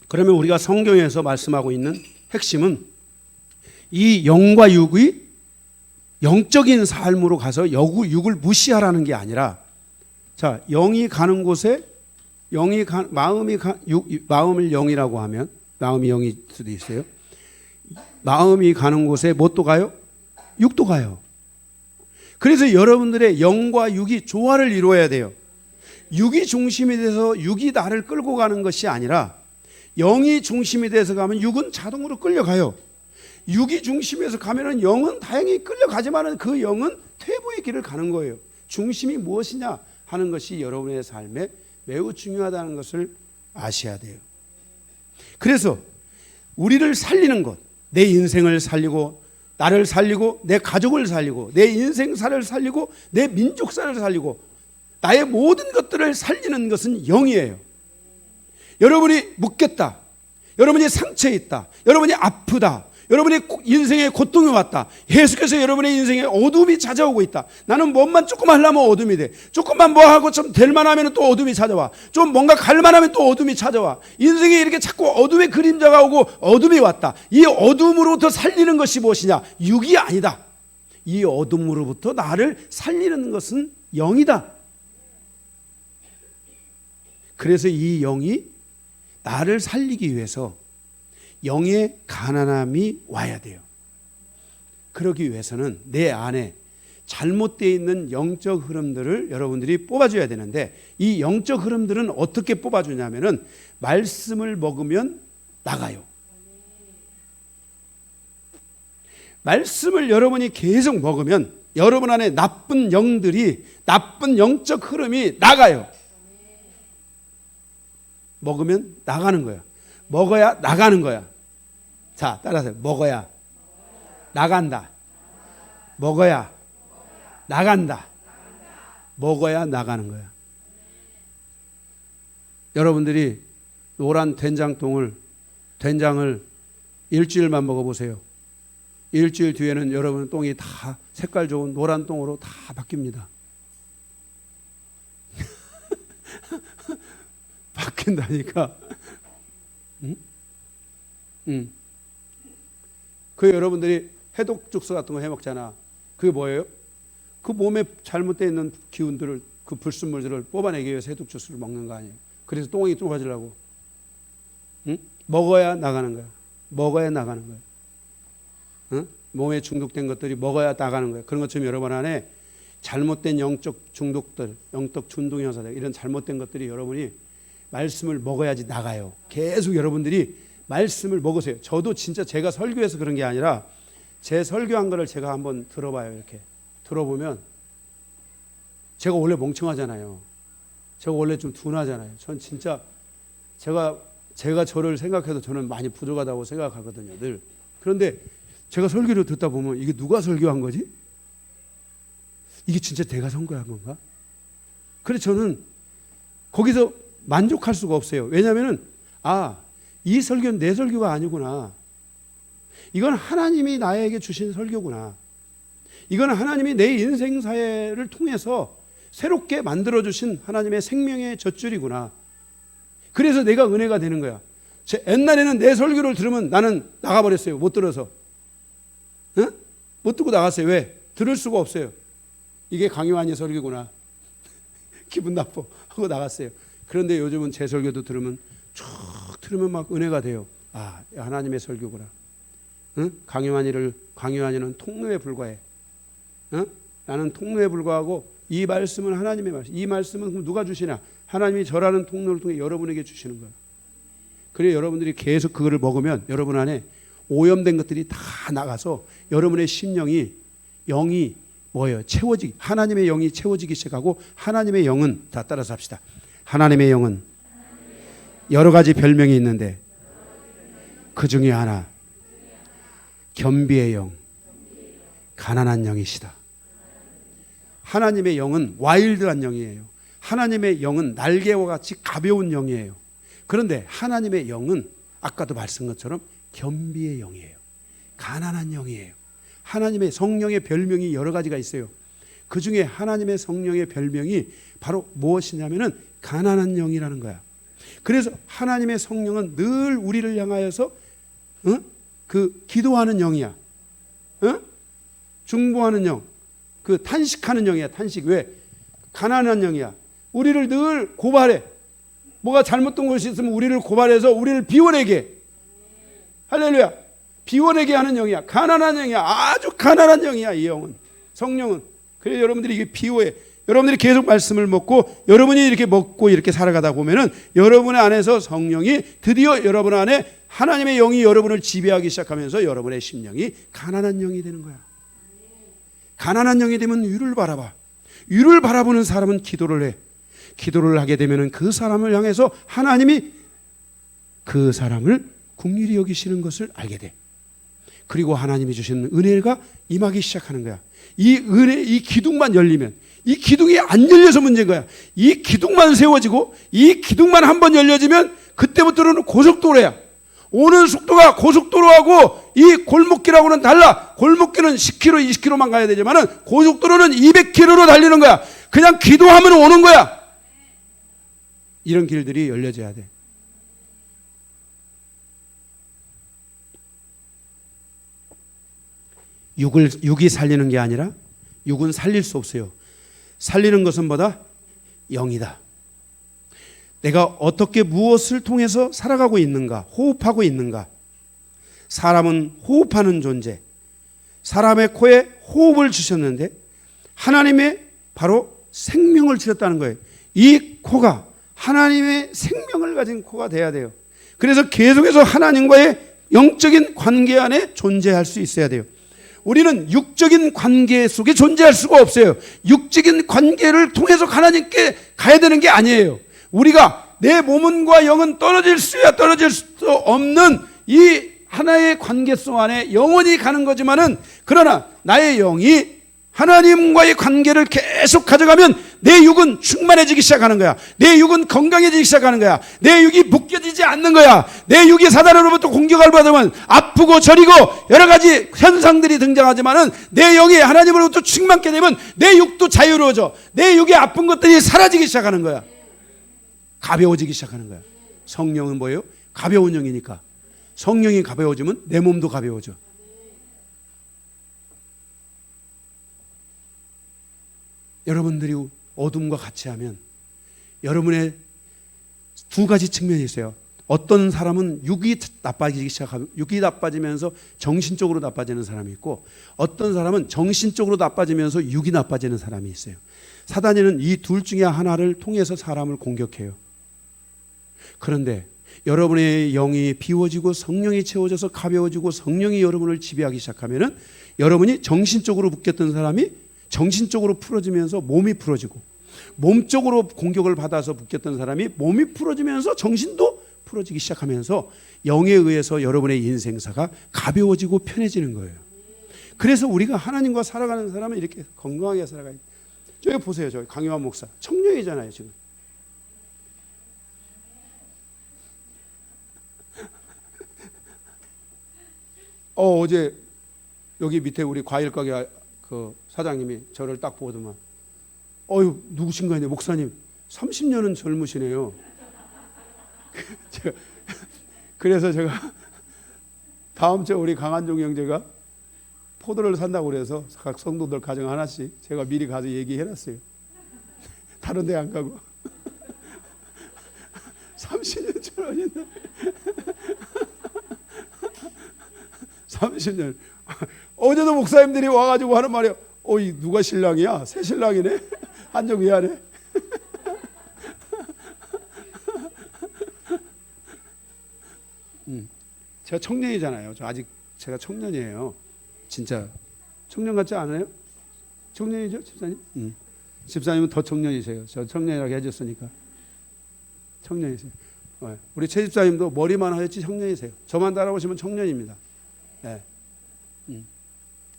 그러면 우리가 성경에서 말씀하고 있는 핵심은 이 영과 육이 영적인 삶으로 가서 육을 무시하라는 게 아니라, 자, 영이 가는 곳에 마음을 영이라고 하면 마음이 영일 수도 있어요. 마음이 가는 곳에 뭣도 가요? 육도 가요. 그래서 여러분들의 영과 육이 조화를 이루어야 돼요. 육이 중심이 돼서 육이 나를 끌고 가는 것이 아니라 영이 중심이 돼서 가면 육은 자동으로 끌려가요. 육이 중심에서 가면은 영은 다행히 끌려가지만은 그 영은 퇴보의 길을 가는 거예요. 중심이 무엇이냐 하는 것이 여러분의 삶에 매우 중요하다는 것을 아셔야 돼요. 그래서 우리를 살리는 것, 내 인생을 살리고 나를 살리고 내 가족을 살리고 내 인생사를 살리고 내 민족사를 살리고 나의 모든 것들을 살리는 것은 영이에요. 여러분이 묶였다, 여러분이 상처에 있다, 여러분이 아프다, 여러분의 인생에 고통이 왔다, 계속해서 여러분의 인생에 어둠이 찾아오고 있다. 나는 뭐만 조금 하려면 어둠이 돼. 조금만 뭐 하고 좀 될만 하면 또 어둠이 찾아와. 좀 뭔가 갈만 하면 또 어둠이 찾아와. 인생에 이렇게 자꾸 어둠의 그림자가 오고 어둠이 왔다. 이 어둠으로부터 살리는 것이 무엇이냐? 육이 아니다. 이 어둠으로부터 나를 살리는 것은 영이다. 그래서 이 영이 나를 살리기 위해서 영의 가난함이 와야 돼요. 그러기 위해서는 내 안에 잘못되어 있는 영적 흐름들을 여러분들이 뽑아줘야 되는데, 이 영적 흐름들은 어떻게 뽑아주냐면은 말씀을 먹으면 나가요. 말씀을 여러분이 계속 먹으면 여러분 안에 나쁜 영들이, 나쁜 영적 흐름이 나가요. 먹으면 나가는 거야. 먹어야 나가는 거야. 자, 따라서 먹어야 나간다. 먹어야 나간다. 먹어야 나가는 거야. 여러분들이 노란 된장을 일주일만 먹어보세요. 일주일 뒤에는 여러분 똥이 다 색깔 좋은 노란 똥으로 다 바뀝니다. 바뀐다니까. 그 여러분들이 해독 죽수 같은 거 해 먹잖아. 그게 뭐예요? 그 몸에 잘못되어 있는 기운들을, 그 불순물들을 뽑아내기 위해서 해독 주스를 먹는 거 아니에요. 그래서 똥이 좁아지려고. 먹어야 나가는 거야. 먹어야 나가는 거야. 몸에 중독된 것들이 먹어야 나가는 거야. 그런 것처럼 여러분 안에 잘못된 영적 중독들, 영적 중독 현상들, 이런 잘못된 것들이 여러분이 말씀을 먹어야지 나가요. 계속 여러분들이 말씀을 먹으세요. 저도 진짜 제가 설교해서 그런 게 아니라 제 설교한 거를 제가 한번 들어봐요. 이렇게 들어보면 제가 원래 멍청하잖아요. 제가 원래 좀 둔하잖아요. 전 진짜 제가 제가 저를 생각해도 저는 많이 부족하다고 생각하거든요, 늘. 그런데 제가 설교를 듣다 보면 이게 누가 설교한 거지? 이게 진짜 내가 선교한 건가? 그래서 저는 거기서 만족할 수가 없어요. 왜냐하면 이 설교는 내 설교가 아니구나. 이건 하나님이 나에게 주신 설교구나. 이건 하나님이 내 인생사회를 통해서 새롭게 만들어주신 하나님의 생명의 젖줄이구나. 그래서 내가 은혜가 되는 거야. 옛날에는 내 설교를 들으면 나는 나가버렸어요. 못 들어서. 응? 못 듣고 나갔어요. 왜? 들을 수가 없어요. 이게 강요한이 설교구나. 기분 나빠 하고 나갔어요. 그런데 요즘은 제 설교도 들으면 쭉 들으면 막 은혜가 돼요. 하나님의 설교구나. 응? 강요한이는 통로에 불과해. 응? 나는 통로에 불과하고 이 말씀은 하나님의 말씀. 이 말씀은 누가 주시냐? 하나님이 저라는 통로를 통해 여러분에게 주시는 거예요. 그래 여러분들이 계속 그거를 먹으면 여러분 안에 오염된 것들이 다 나가서 여러분의 심령이 영이 뭐예요? 채워지기. 하나님의 영이 채워지기 시작하고 하나님의 영은 다 따라서 합시다. 하나님의 영은 여러 가지 별명이 있는데 그 중에 하나 겸비의 영, 가난한 영이시다. 하나님의 영은 와일드한 영이에요. 하나님의 영은 날개와 같이 가벼운 영이에요. 그런데 하나님의 영은 아까도 말씀한 것처럼 겸비의 영이에요. 가난한 영이에요. 하나님의 성령의 별명이 여러 가지가 있어요. 그 중에 하나님의 성령의 별명이 바로 무엇이냐면은 가난한 영이라는 거야. 그래서 하나님의 성령은 늘 우리를 향하여서 그 기도하는 영이야. 중보하는 영, 그 탄식하는 영이야. 탄식. 왜? 가난한 영이야. 우리를 늘 고발해. 뭐가 잘못된 것이 있으면 우리를 고발해서 우리를 비워내게 해. 할렐루야. 비워내게 하는 영이야. 가난한 영이야. 아주 가난한 영이야. 이 영은, 성령은. 그래서 여러분들이 이게 비워해. 여러분들이 계속 말씀을 먹고 여러분이 이렇게 먹고 이렇게 살아가다 보면은 여러분의 안에서 성령이 드디어 여러분 안에 하나님의 영이 여러분을 지배하기 시작하면서 여러분의 심령이 가난한 영이 되는 거야. 가난한 영이 되면 위를 바라봐. 위를 바라보는 사람은 기도를 해. 기도를 하게 되면 그 사람을 향해서 하나님이 그 사람을 긍휼히 여기시는 것을 알게 돼. 그리고 하나님이 주신 은혜가 임하기 시작하는 거야. 이 은혜, 이 기둥만 열리면, 이 기둥이 안 열려서 문제인 거야. 이 기둥만 세워지고 이 기둥만 한번 열려지면 그때부터는 고속도로야. 오는 속도가 고속도로하고 이 골목길하고는 달라. 골목길은 10km, 20km만 가야 되지만은 고속도로는 200km로 달리는 거야. 그냥 기도하면 오는 거야. 이런 길들이 열려져야 돼. 육이 살리는 게 아니라 육은 살릴 수 없어요. 살리는 것은 뭐다? 영이다. 내가 어떻게 무엇을 통해서 살아가고 있는가, 호흡하고 있는가. 사람은 호흡하는 존재. 사람의 코에 호흡을 주셨는데 하나님의 바로 생명을 주셨다는 거예요. 이 코가 하나님의 생명을 가진 코가 돼야 돼요. 그래서 계속해서 하나님과의 영적인 관계 안에 존재할 수 있어야 돼요. 우리는 육적인 관계 속에 존재할 수가 없어요. 육적인 관계를 통해서 하나님께 가야 되는 게 아니에요. 우리가 내 몸과 영은 떨어질 수 없는 이 하나의 관계성 안에 영원히 가는 거지만은, 그러나 나의 영이 하나님과의 관계를 계속 가져가면 내 육은 충만해지기 시작하는 거야. 내 육은 건강해지기 시작하는 거야. 내 육이 묶여지지 않는 거야. 내 육이 사단으로부터 공격을 받으면 아프고 저리고 여러 가지 현상들이 등장하지만은 내 영이 하나님으로부터 충만케 되면 내 육도 자유로워져. 내 육의 아픈 것들이 사라지기 시작하는 거야. 가벼워지기 시작하는 거야. 성령은 뭐예요? 가벼운 영이니까. 성령이 가벼워지면 내 몸도 가벼워져. 여러분들이 어둠과 같이 하면 여러분의 두 가지 측면이 있어요. 어떤 사람은 육이 나빠지기 시작하면, 육이 나빠지면서 정신적으로 나빠지는 사람이 있고, 어떤 사람은 정신적으로 나빠지면서 육이 나빠지는 사람이 있어요. 사단이는 이 둘 중에 하나를 통해서 사람을 공격해요. 그런데 여러분의 영이 비워지고 성령이 채워져서 가벼워지고 성령이 여러분을 지배하기 시작하면은 여러분이 정신적으로 묶였던 사람이 정신적으로 풀어지면서 몸이 풀어지고, 몸적으로 공격을 받아서 묶였던 사람이 몸이 풀어지면서 정신도 풀어지기 시작하면서 영에 의해서 여러분의 인생사가 가벼워지고 편해지는 거예요. 그래서 우리가 하나님과 살아가는 사람은 이렇게 건강하게 살아가요. 저기 보세요. 저기 강요한 목사 청년이잖아요 지금. 어제 여기 밑에 우리 과일 가게 그 사장님이 저를 딱 보더만, 어유 누구신가 했는데 목사님 30년은 젊으시네요. 그래서 제가 다음 주에 우리 강한종 형제가 포도를 산다고 그래서 각 성도들 가정 하나씩 제가 미리 가서 얘기해놨어요. 다른 데 안 가고 30년 전인데 30년. 어제도 목사님들이 와가지고 하는 말이야. 어이 누가 신랑이야? 새 신랑이네. 한정 미안해. 제가 청년이잖아요. 저 아직 제가 청년이에요. 진짜 청년 같지 않아요? 청년이죠, 집사님? 집사님은 더 청년이세요. 저 청년이라고 해줬으니까 청년이세요. 우리 최 집사님도 머리만 하였지 청년이세요. 저만 따라오시면 청년입니다. 네.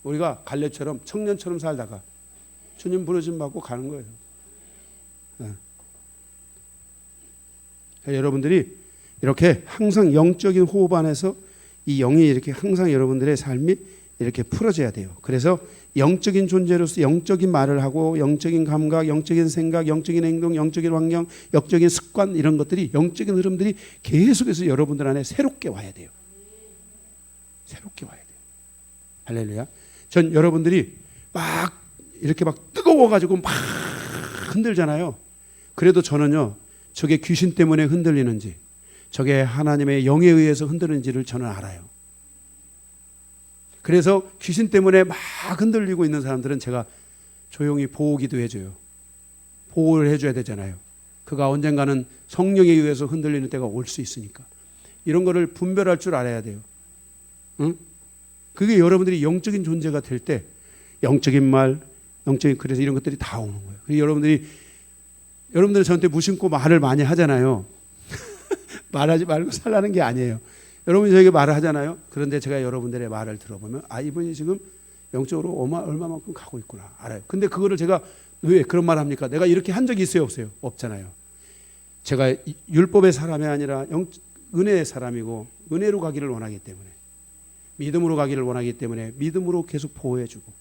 우리가 갈렙처럼 청년처럼 살다가 주님 부르심 받고 가는 거예요. 네. 여러분들이 이렇게 항상 영적인 호흡 안에서 이 영이 이렇게 항상 여러분들의 삶이 이렇게 풀어져야 돼요. 그래서 영적인 존재로서 영적인 말을 하고 영적인 감각, 영적인 생각, 영적인 행동, 영적인 환경, 영적인 습관 이런 것들이 영적인 흐름들이 계속해서 여러분들 안에 새롭게 와야 돼요. 새롭게 와야 돼요. 할렐루야. 전 여러분들이 막 이렇게 막 뜨거워가지고 막 흔들잖아요. 그래도 저는요, 저게 귀신 때문에 흔들리는지 저게 하나님의 영에 의해서 흔들리는지를 저는 알아요. 그래서 귀신 때문에 막 흔들리고 있는 사람들은 제가 조용히 보호기도 해줘요. 보호를 해줘야 되잖아요. 그가 언젠가는 성령에 의해서 흔들리는 때가 올 수 있으니까. 이런 거를 분별할 줄 알아야 돼요. 응? 그게 여러분들이 영적인 존재가 될 때 영적인 말, 영적인 그래서 이런 것들이 다 오는 거예요. 그리고 여러분들은 저한테 무심코 말을 많이 하잖아요. 말하지 말고 살라는 게 아니에요. 여러분이 저에게 말을 하잖아요. 그런데 제가 여러분들의 말을 들어보면 이분이 지금 영적으로 얼마만큼 가고 있구나 알아요. 근데 그거를 제가 왜 그런 말 합니까? 내가 이렇게 한 적이 있어요, 없어요? 없잖아요. 제가 율법의 사람이 아니라 은혜의 사람이고 은혜로 가기를 원하기 때문에, 믿음으로 가기를 원하기 때문에 믿음으로 계속 보호해주고,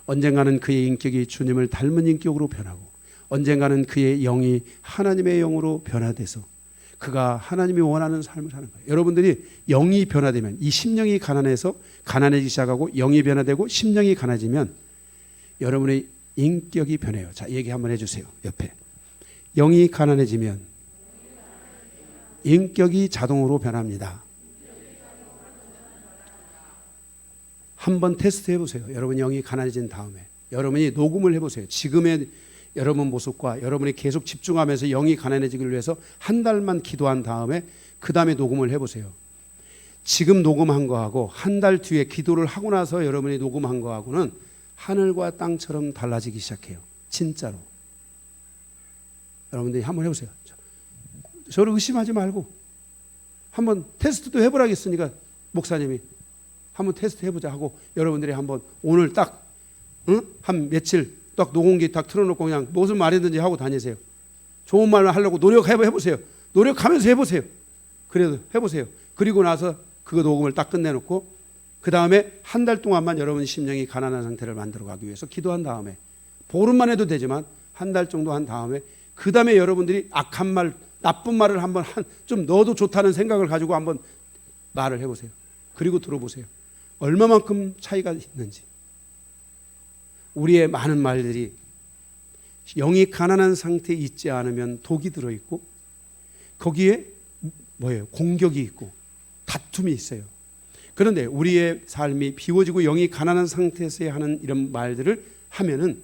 언젠가는 그의 인격이 주님을 닮은 인격으로 변하고, 언젠가는 그의 영이 하나님의 영으로 변화돼서 그가 하나님이 원하는 삶을 사는 거예요. 여러분들이 영이 변화되면, 이 심령이 가난해지기 시작하고 영이 변화되고 심령이 가난해지면 여러분의 인격이 변해요. 자, 얘기 한번 해주세요. 옆에. 영이 가난해지면 인격이 자동으로 변합니다. 한번 테스트 해보세요. 여러분 영이 가난해진 다음에 여러분이 녹음을 해보세요. 지금의 여러분 모습과 여러분이 계속 집중하면서 영이 가난해지기를 위해서 한 달만 기도한 다음에 그 다음에 녹음을 해보세요. 지금 녹음한 거하고 한 달 뒤에 기도를 하고 나서 여러분이 녹음한 거하고는 하늘과 땅처럼 달라지기 시작해요. 진짜로. 여러분들이 한번 해보세요. 저를 의심하지 말고 한번 테스트도 해보라겠으니까 목사님이 한번 테스트 해보자 하고 여러분들이 한번 오늘 딱 한 며칠 딱 녹음기 딱 틀어놓고 그냥 무슨 말이든지 하고 다니세요. 좋은 말을 하려고 노력해보세요. 노력하면서 해보세요. 그래도 해보세요. 그리고 나서 그거 녹음을 딱 끝내놓고 그 다음에 한 달 동안만 여러분 심령이 가난한 상태를 만들어가기 위해서 기도한 다음에, 보름만 해도 되지만 한 달 정도 한 다음에 그 다음에 여러분들이 악한 말, 나쁜 말을 한번 좀 넣어도 좋다는 생각을 가지고 한번 말을 해보세요. 그리고 들어보세요. 얼마만큼 차이가 있는지. 우리의 많은 말들이 영이 가난한 상태에 있지 않으면 독이 들어있고 거기에 공격이 있고 다툼이 있어요. 그런데 우리의 삶이 비워지고 영이 가난한 상태에서 하는 이런 말들을 하면은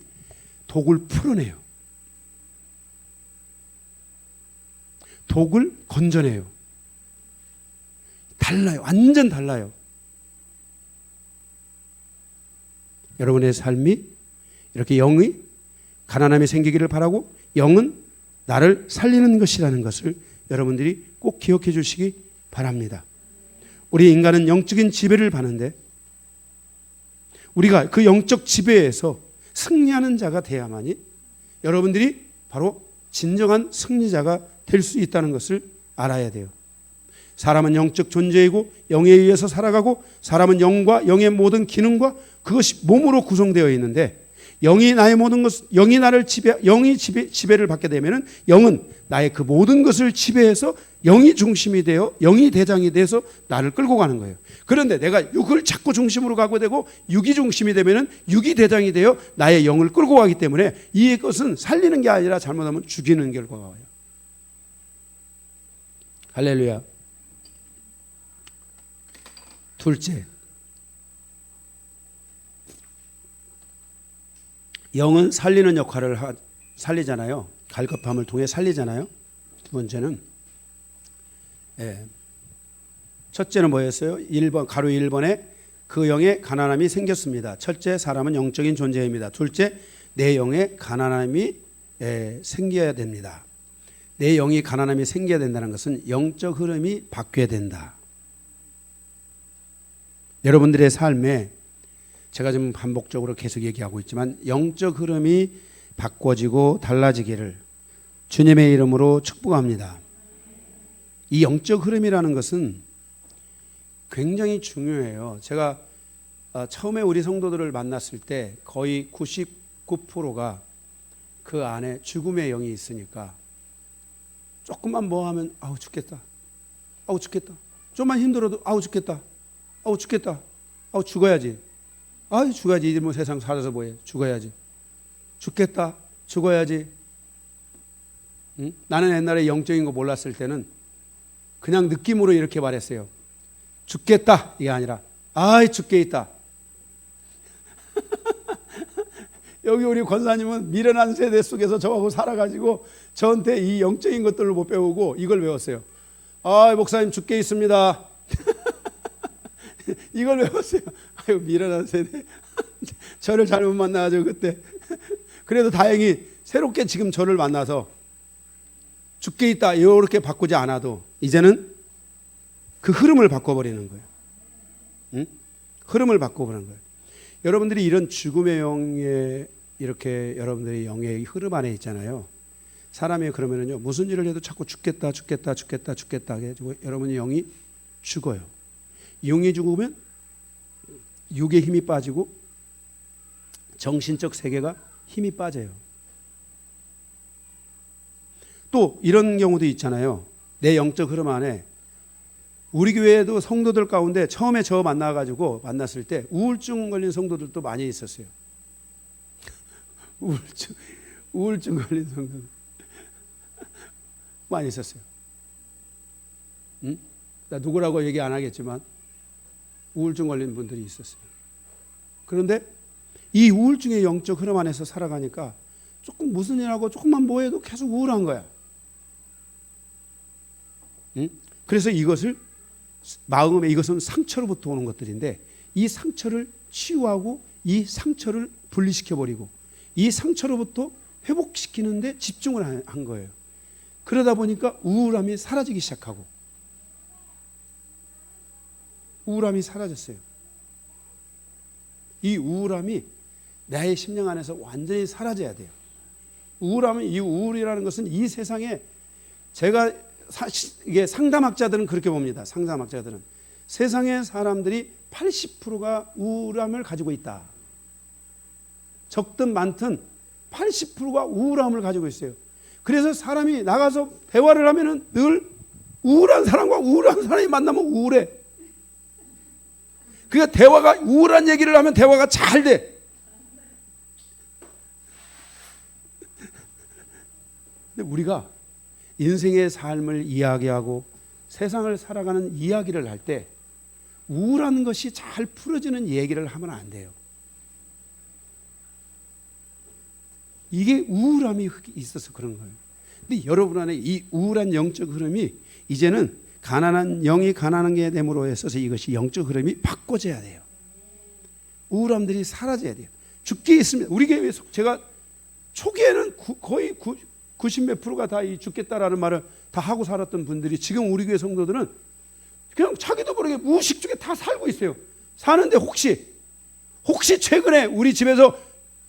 독을 풀어내요. 독을 건져내요. 달라요. 완전 달라요. 여러분의 삶이 이렇게 영의 가난함이 생기기를 바라고, 영은 나를 살리는 것이라는 것을 여러분들이 꼭 기억해 주시기 바랍니다. 우리 인간은 영적인 지배를 받는데 우리가 그 영적 지배에서 승리하는 자가 돼야만이 여러분들이 바로 진정한 승리자가 될 수 있다는 것을 알아야 돼요. 사람은 영적 존재이고 영에 의해서 살아가고 사람은 영과 영의 모든 기능과 그것이 몸으로 구성되어 있는데 영이 나의 모든 것, 영이 나를 지배를 받게 되면은 영은 나의 그 모든 것을 지배해서 영이 중심이 되어 영이 대장이 돼서 나를 끌고 가는 거예요. 그런데 내가 육을 자꾸 중심으로 가고 되고 육이 중심이 되면은 육이 대장이 되어 나의 영을 끌고 가기 때문에 이것은 살리는 게 아니라 잘못하면 죽이는 결과가 와요. 할렐루야. 둘째, 영은 살리는 역할을 살리잖아요. 갈급함을 통해 살리잖아요. 두 번째는 첫째는 뭐였어요? 1번 가로 1번에 그 영에 가난함이 생겼습니다. 첫째, 사람은 영적인 존재입니다. 둘째, 내 영에 가난함이 생겨야 됩니다. 내 영이 가난함이 생겨야 된다는 것은 영적 흐름이 바뀌어야 된다. 여러분들의 삶에 제가 지금 반복적으로 계속 얘기하고 있지만 영적 흐름이 바꿔지고 달라지기를 주님의 이름으로 축복합니다. 이 영적 흐름이라는 것은 굉장히 중요해요. 제가 처음에 우리 성도들을 만났을 때 거의 99%가 그 안에 죽음의 영이 있으니까 조금만 뭐 하면 아우 죽겠다. 아우 죽겠다. 좀만 힘들어도 아우 죽겠다. 아우 죽겠다. 아우 죽어야지. 아우 죽어야지. 이제 뭐 세상 살아서 뭐해. 죽어야지. 죽겠다. 죽어야지. 응? 나는 옛날에 영적인 거 몰랐을 때는 그냥 느낌으로 이렇게 말했어요. 죽겠다. 이게 아니라 아이 죽게 있다. 여기 우리 권사님은 미련한 세대 속에서 저하고 살아가지고 저한테 이 영적인 것들을 못 배우고 이걸 배웠어요. 아 목사님 죽게 있습니다. 이걸 배웠어요. 아유 미련한 세대. 저를 잘못 만나가지고 그때. 그래도 다행히 새롭게 지금 저를 만나서 죽게 있다 이렇게 바꾸지 않아도 이제는 그 흐름을 바꿔버리는 거예요. 응? 흐름을 바꿔버리는 거예요. 여러분들이 이런 죽음의 영에 이렇게 여러분들이 영의 흐름 안에 있잖아요. 사람이 그러면은요 무슨 일을 해도 자꾸 죽겠다 해가지고 여러분의 영이 죽어요. 영이 죽으면 육의 힘이 빠지고 정신적 세계가 힘이 빠져요. 또 이런 경우도 있잖아요. 내 영적 흐름 안에 우리 교회에도 성도들 가운데 처음에 저 만났을 때 우울증 걸린 성도들도 많이 있었어요. 우울증 걸린 성도들 많이 있었어요. 응? 나 누구라고 얘기 안 하겠지만 우울증 걸린 분들이 있었어요. 그런데 이 우울증의 영적 흐름 안에서 살아가니까 조금 무슨 일하고 조금만 뭐 해도 계속 우울한 거야. 응? 그래서 이것을 마음에 이것은 상처로부터 오는 것들인데 이 상처를 치유하고 이 상처를 분리시켜버리고 이 상처로부터 회복시키는데 집중을 한 거예요. 그러다 보니까 우울함이 사라지기 시작하고 우울함이 사라졌어요. 이 우울함이 나의 심령 안에서 완전히 사라져야 돼요. 이 우울이라는 것은 이 세상에 제가 이게 상담학자들은 그렇게 봅니다. 상담학자들은 세상의 사람들이 80%가 우울함을 가지고 있다. 적든 많든 80%가 우울함을 가지고 있어요. 그래서 사람이 나가서 대화를 하면은 늘 우울한 사람과 우울한 사람이 만나면 우울해. 그러니까 대화가 우울한 얘기를 하면 대화가 잘 돼. 근데 우리가 인생의 삶을 이야기하고 세상을 살아가는 이야기를 할 때 우울한 것이 잘 풀어지는 얘기를 하면 안 돼요. 이게 우울함이 있어서 그런 거예요. 근데 여러분 안에 이 우울한 영적 흐름이 이제는 가난한 영이 가난한 게 됨으로 해서 이것이 영적 흐름이 바꿔져야 돼요. 우울함들이 사라져야 돼요. 죽게 있습니다. 우리 교회 제가 초기에는 거의 90몇 프로가 다 이 죽겠다라는 말을 다 하고 살았던 분들이 지금 우리 교회 성도들은 그냥 자기도 모르게 무의식 중에 다 살고 있어요. 사는데 혹시 최근에 우리 집에서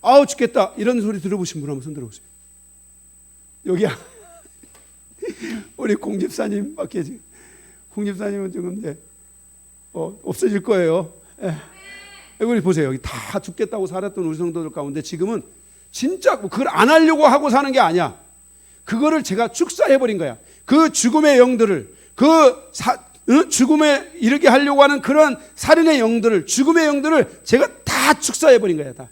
아우 죽겠다 이런 소리 들어보신 분 한번 손 들어보세요. 여기 우리 공집사님 밖에 지금 공집사님은 지금 이제 없어질 거예요. 예. 우리 보세요. 여기 다 죽겠다고 살았던 우리 성도들 가운데 지금은 진짜 그걸 안 하려고 하고 사는 게 아니야. 그거를 제가 축사해버린 거야. 그 죽음의 영들을 죽음에 이르게 하려고 하는 그런 살인의 영들을 죽음의 영들을 제가 다 축사해버린 거야. 다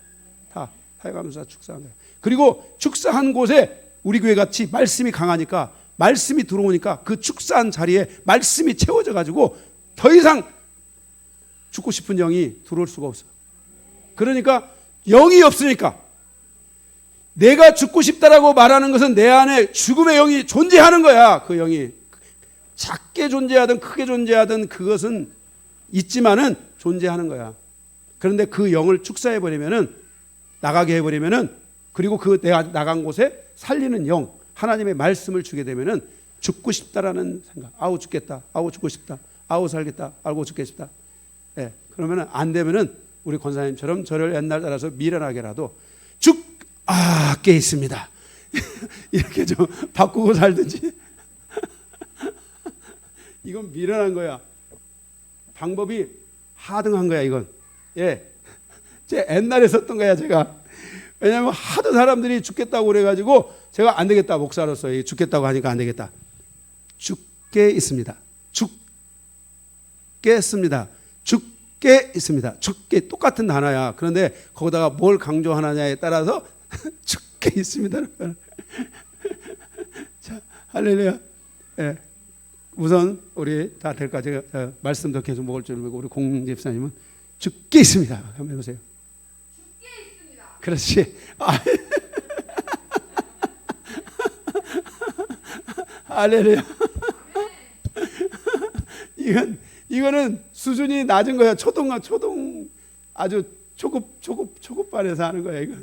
해가면서 축사한 거야. 그리고 축사한 곳에 우리 교회 같이 말씀이 강하니까 말씀이 들어오니까 그 축사한 자리에 말씀이 채워져 가지고 더 이상 죽고 싶은 영이 들어올 수가 없어. 그러니까 영이 없으니까 내가 죽고 싶다라고 말하는 것은 내 안에 죽음의 영이 존재하는 거야. 그 영이 작게 존재하든 크게 존재하든 그것은 있지만은 존재하는 거야. 그런데 그 영을 축사해버리면은 나가게 해버리면은 그리고 그 내가 나간 곳에 살리는 영 하나님의 말씀을 주게 되면은 죽고 싶다라는 생각. 아우 죽겠다. 아우 죽고 싶다. 아우 살겠다. 아우 죽고 싶다. 예. 그러면은 안 되면은 우리 권사님처럼 저를 옛날 따라서 미련하게라도 깨 있습니다. 이렇게 좀 바꾸고 살든지. 이건 미련한 거야. 방법이 하등한 거야, 이건. 예. 제 옛날에 썼던 거야, 제가. 왜냐하면 하도 사람들이 죽겠다고 그래가지고 제가 안 되겠다, 목사로서 죽겠다고 하니까 안 되겠다. 죽게 있습니다. 죽겠습니다. 죽게 있습니다. 죽게 똑같은 단어야. 그런데 거기다가 뭘 강조하느냐에 따라서 죽게 있습니다. 자, 할렐루야. 예. 우선 우리 다 될까 제가 말씀도 계속 먹을 줄 알고 우리 공 집사님은 죽게 있습니다. 한번 해보세요. 죽게 있습니다. 그렇지. 할렐루야. 이거는 수준이 낮은 거야. 초등 아주 초급반에서 하는 거야, 이거.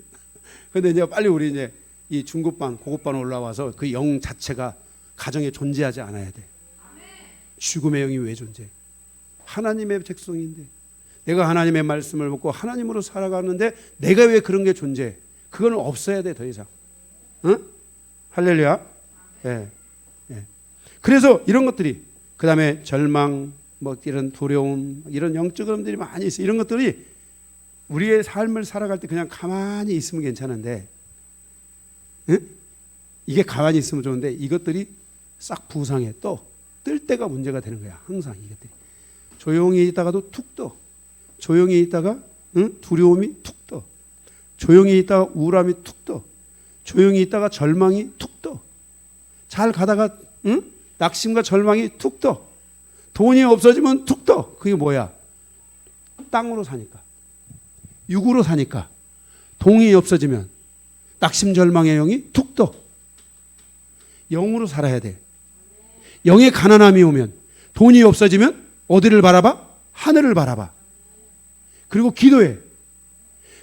근데 이제 빨리 우리 이제 이 중급반, 고급반 올라와서 그 영 자체가 가정에 존재하지 않아야 돼. 죽음의 영이 왜 존재해? 하나님의 백성인데 내가 하나님의 말씀을 먹고 하나님으로 살아가는데 내가 왜 그런 게 존재해? 그거는 없어야 돼, 더 이상. 응? 할렐루야. 예. 예. 그래서 이런 것들이 그 다음에 절망, 이런 두려움, 이런 영적 어려움들이 많이 있어. 이런 것들이 우리의 삶을 살아갈 때 그냥 가만히 있으면 괜찮은데, 응? 이게 가만히 있으면 좋은데 이것들이 싹 부상해 뜰 때가 문제가 되는 거야. 항상 이것들이 조용히 있다가도 툭 떠. 조용히 있다가 두려움이 툭 떠. 조용히 있다가 우울함이 툭 떠. 조용히 있다가 절망이 툭 떠. 잘 가다가 낙심과 절망이 툭 떠. 돈이 없어지면 툭 떠. 그게 뭐야? 땅으로 사니까, 육으로 사니까. 돈이 없어지면 낙심 절망의 영이 툭 떠. 영으로 살아야 돼. 영의 가난함이 오면, 돈이 없어지면 어디를 바라봐? 하늘을 바라봐. 그리고 기도해.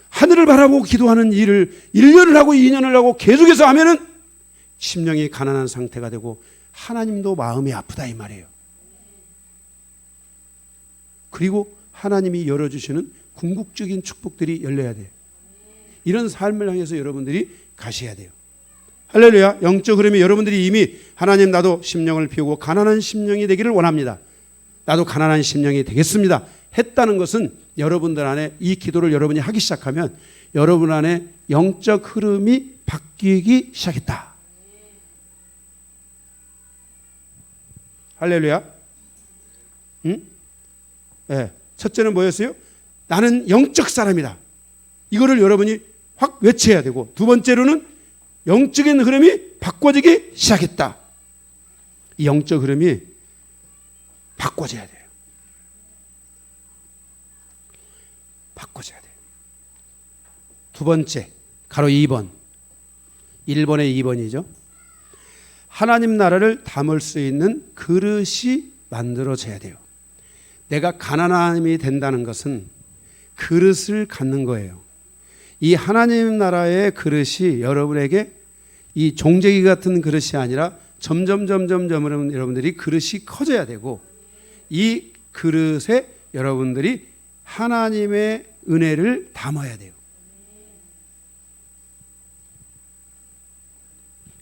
하늘을 바라보고 기도하는 일을 1년을 하고 2년을 하고 계속해서 하면은 심령이 가난한 상태가 되고 하나님도 마음이 아프다, 이 말이에요. 그리고 하나님이 열어주시는 궁극적인 축복들이 열려야 돼요. 이런 삶을 향해서 여러분들이 가셔야 돼요. 할렐루야. 영적 흐름이 여러분들이 이미 하나님, 나도 심령을 비우고 가난한 심령이 되기를 원합니다. 나도 가난한 심령이 되겠습니다 했다는 것은 여러분들 안에 이 기도를 여러분이 하기 시작하면 여러분 안에 영적 흐름이 바뀌기 시작했다. 할렐루야. 응? 네. 첫째는 뭐였어요? 나는 영적 사람이다. 이거를 여러분이 확 외쳐야 되고, 두 번째로는 영적인 흐름이 바꿔지기 시작했다. 이 영적 흐름이 바꿔져야 돼요. 바꿔져야 돼요. 두 번째, 가로 2번. 1번의 2번이죠. 하나님 나라를 담을 수 있는 그릇이 만들어져야 돼요. 내가 가난함이 된다는 것은 그릇을 갖는 거예요. 이 하나님 나라의 그릇이 여러분에게 이 종재기 같은 그릇이 아니라 점점 여러분들이 그릇이 커져야 되고, 이 그릇에 여러분들이 하나님의 은혜를 담아야 돼요.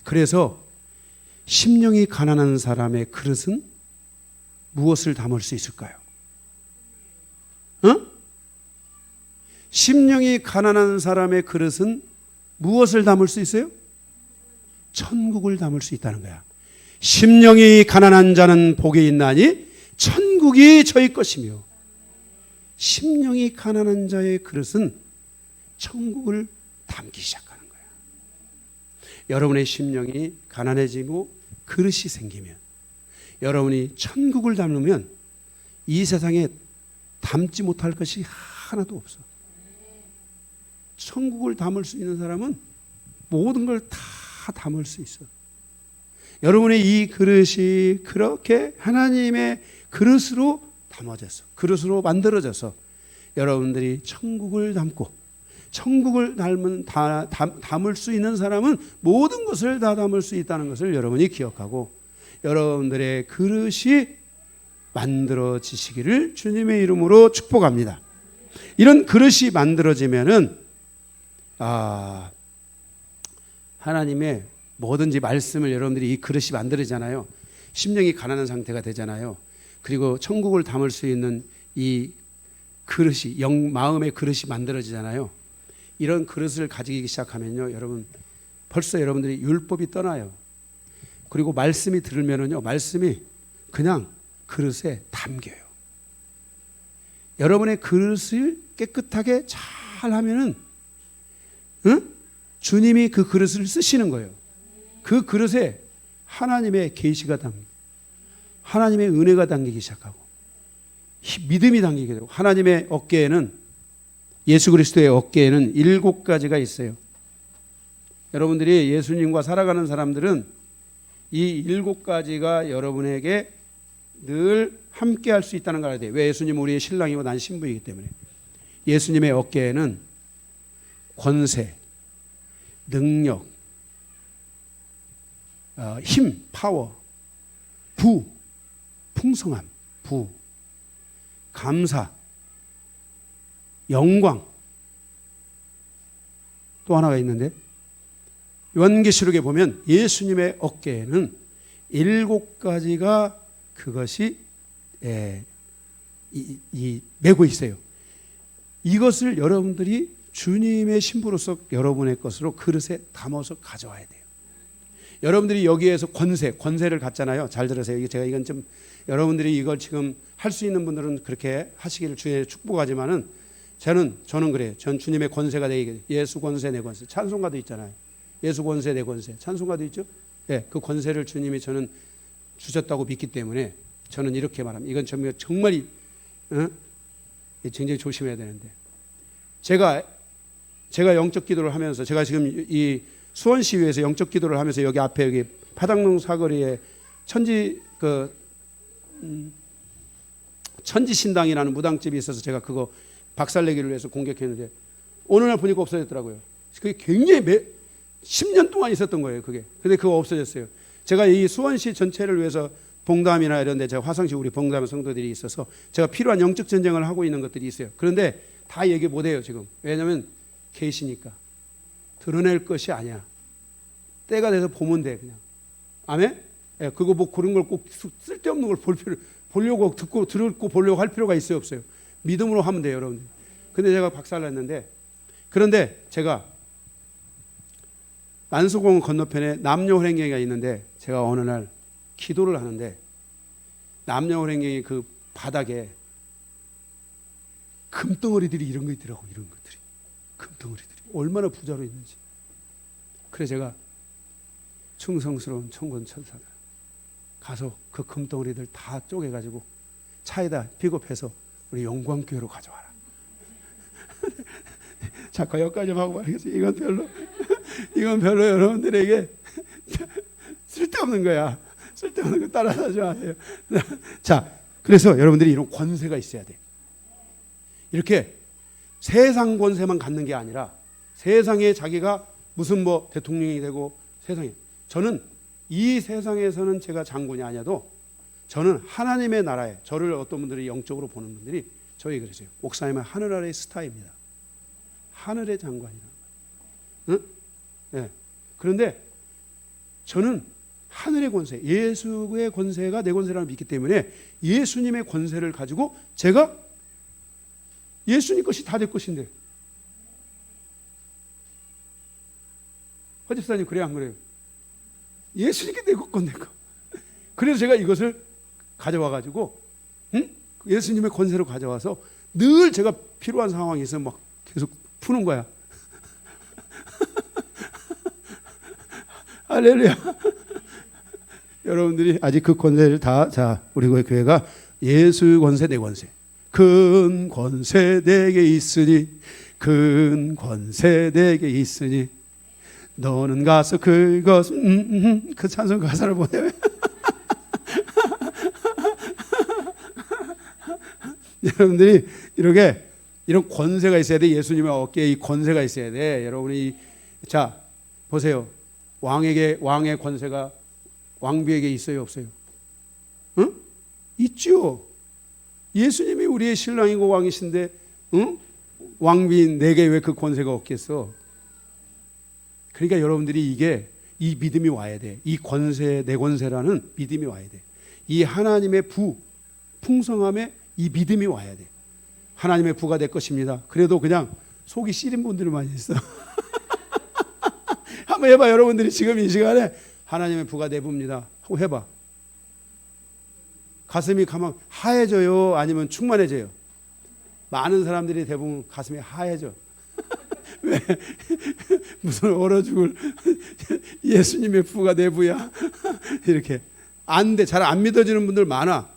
그래서 심령이 가난한 사람의 그릇은 무엇을 담을 수 있을까요? 심령이 가난한 사람의 그릇은 무엇을 담을 수 있어요? 천국을 담을 수 있다는 거야. 심령이 가난한 자는 복이 있나니 천국이 저희 것이며, 심령이 가난한 자의 그릇은 천국을 담기 시작하는 거야. 여러분의 심령이 가난해지고 그릇이 생기면, 여러분이 천국을 담으면 이 세상에 담지 못할 것이 하나도 없어. 천국을 담을 수 있는 사람은 모든 걸 다 담을 수 있어. 여러분의 이 그릇이 그렇게 하나님의 그릇으로 담아져서, 그릇으로 만들어져서 여러분들이 천국을 담고, 천국을 담을 수 있는 사람은 모든 것을 다 담을 수 있다는 것을 여러분이 기억하고, 여러분들의 그릇이 만들어지시기를 주님의 이름으로 축복합니다. 이런 그릇이 만들어지면은 하나님의 뭐든지 말씀을, 여러분들이 이 그릇이 만들어지잖아요. 심령이 가난한 상태가 되잖아요. 그리고 천국을 담을 수 있는 이 그릇이, 마음의 그릇이 만들어지잖아요. 이런 그릇을 가지기 시작하면요, 여러분, 벌써 여러분들이 율법이 떠나요. 그리고 말씀이 들으면은요, 말씀이 그냥 그릇에 담겨요. 여러분의 그릇을 깨끗하게 잘 하면은, 주님이 그 그릇을 쓰시는 거예요. 그 그릇에 하나님의 계시가 담기고, 하나님의 은혜가 담기기 시작하고, 믿음이 담기게 되고, 하나님의 어깨에는, 예수 그리스도의 어깨에는 7가지가 있어요. 여러분들이 예수님과 살아가는 사람들은 이 7가지가 여러분에게 늘 함께 할 수 있다는 걸 알아야 돼요. 왜? 예수님은 우리의 신랑이고 난 신부이기 때문에. 예수님의 어깨에는 권세, 능력, 힘, 파워, 부, 풍성함, 부, 감사, 영광, 또 하나가 있는데, 요한계시록에 보면 예수님의 어깨에는 7가지가 그것이 메고 있어요. 이것을 여러분들이 주님의 신부로서 여러분의 것으로 그릇에 담아서 가져와야 돼요. 여러분들이 여기에서 권세를 갖잖아요. 잘 들으세요. 제가 이건 좀, 여러분들이 이걸 지금 할 수 있는 분들은 그렇게 하시기를 주의 축복하지만은, 저는 그래요. 전 주님의 권세가 되게, 예수 권세 내 권세, 찬송가도 있잖아요. 예수 권세 내 권세, 찬송가도 있죠. 예, 그 권세를 주님이 저는 주셨다고 믿기 때문에 저는 이렇게 말합니다. 이건 정말 굉장히 조심해야 되는데, 제가 영적 기도를 하면서, 제가 지금 이 수원시위에서 영적 기도를 하면서 여기 앞에 여기 파당동 사거리에 천지신당이라는 무당집이 있어서 제가 그거 박살내기를 위해서 공격했는데, 어느 날 보니까 없어졌더라고요. 그게 굉장히 10년 동안 있었던 거예요, 그게. 근데 그거 없어졌어요. 제가 이 수원시 전체를 위해서 봉담이나 이런 데, 제가 화성시 우리 봉담 성도들이 있어서 제가 필요한 영적 전쟁을 하고 있는 것들이 있어요. 그런데 다 얘기 못 해요, 지금. 왜냐면 계시니까. 드러낼 것이 아니야. 때가 돼서 보면 돼, 그냥. 아멘? 예, 그거 뭐 그런 걸 꼭 쓸데없는 걸 보려고, 듣고 보려고 할 필요가 있어요, 없어요? 믿음으로 하면 돼요, 여러분들. 근데 제가 박살냈는데, 그런데 제가 만수공원 건너편에 남녀호랭경이가 있는데, 제가 어느 날 기도를 하는데 남녀호랭경이 그 바닥에 금덩어리들이 이런 거 있더라고. 이런 것들이, 금덩어리들이 얼마나 부자로 있는지. 그래서 제가 충성스러운 천군 천사들 가서 그 금덩어리들 다 쪼개가지고 차에다 픽업해서 우리 영광교회로 가져와라. 자꾸 여기까지 하고 말겠어요. 이건 별로 여러분들에게 쓸데없는 거야. 쓸데없는 거 따라하지 마세요. 자, 그래서 여러분들이 이런 권세가 있어야 돼요. 이렇게 세상 권세만 갖는 게 아니라, 세상에 자기가 무슨 뭐 대통령이 되고 세상에. 저는 이 세상에서는 제가 장군이 아니어도 저는 하나님의 나라에, 저를 어떤 분들이 영적으로 보는 분들이 저에게 그러세요. 목사님은 하늘 아래의 스타입니다. 하늘의 장관이라는 거예요. 응? 네. 그런데 저는 하늘의 권세, 예수의 권세가 내 권세라고 믿기 때문에 예수님의 권세를 가지고 제가 예수님 것이 다 내 것인데. 허 집사님 그래요 안 그래요? 예수님께 내 것, 내 것. 그래서 제가 이것을 가져와 가지고 예수님의 권세로 가져와서 늘 제가 필요한 상황이 있으면 막 계속 푸는 거야. 할렐루야. 여러분들이 아직 그 권세를 다, 자, 우리 교회가 예수 권세 내 권세, 큰 권세 내게 있으니, 큰 권세 내게 있으니 너는 가서 그것 그 찬송 가사를 보내. 여러분들이 이렇게 이런 권세가 있어야 돼. 예수님의 어깨에 이 권세가 있어야 돼. 여러분이 자 보세요. 왕의 권세가 왕비에게 있어요, 없어요? 응? 있죠. 예수님이 우리의 신랑이고 왕이신데, 응? 왕비인 내게 왜 그 권세가 없겠어? 그러니까 여러분들이 이 믿음이 와야 돼. 이 권세, 내 권세라는 믿음이 와야 돼. 이 하나님의 풍성함에 이 믿음이 와야 돼. 하나님의 부가 내 것입니다. 그래도 그냥 속이 시린 분들이 많이 있어. 한번 해봐. 여러분들이 지금 이 시간에 하나님의 부가 내 부입니다 하고 해봐. 가슴이 가만 하얘져요? 아니면 충만해져요? 많은 사람들이 대부분 가슴이 하얘져. 왜? 무슨 얼어 죽을 예수님의 부가 내 부야. 이렇게 안 돼. 잘 안 믿어지는 분들 많아.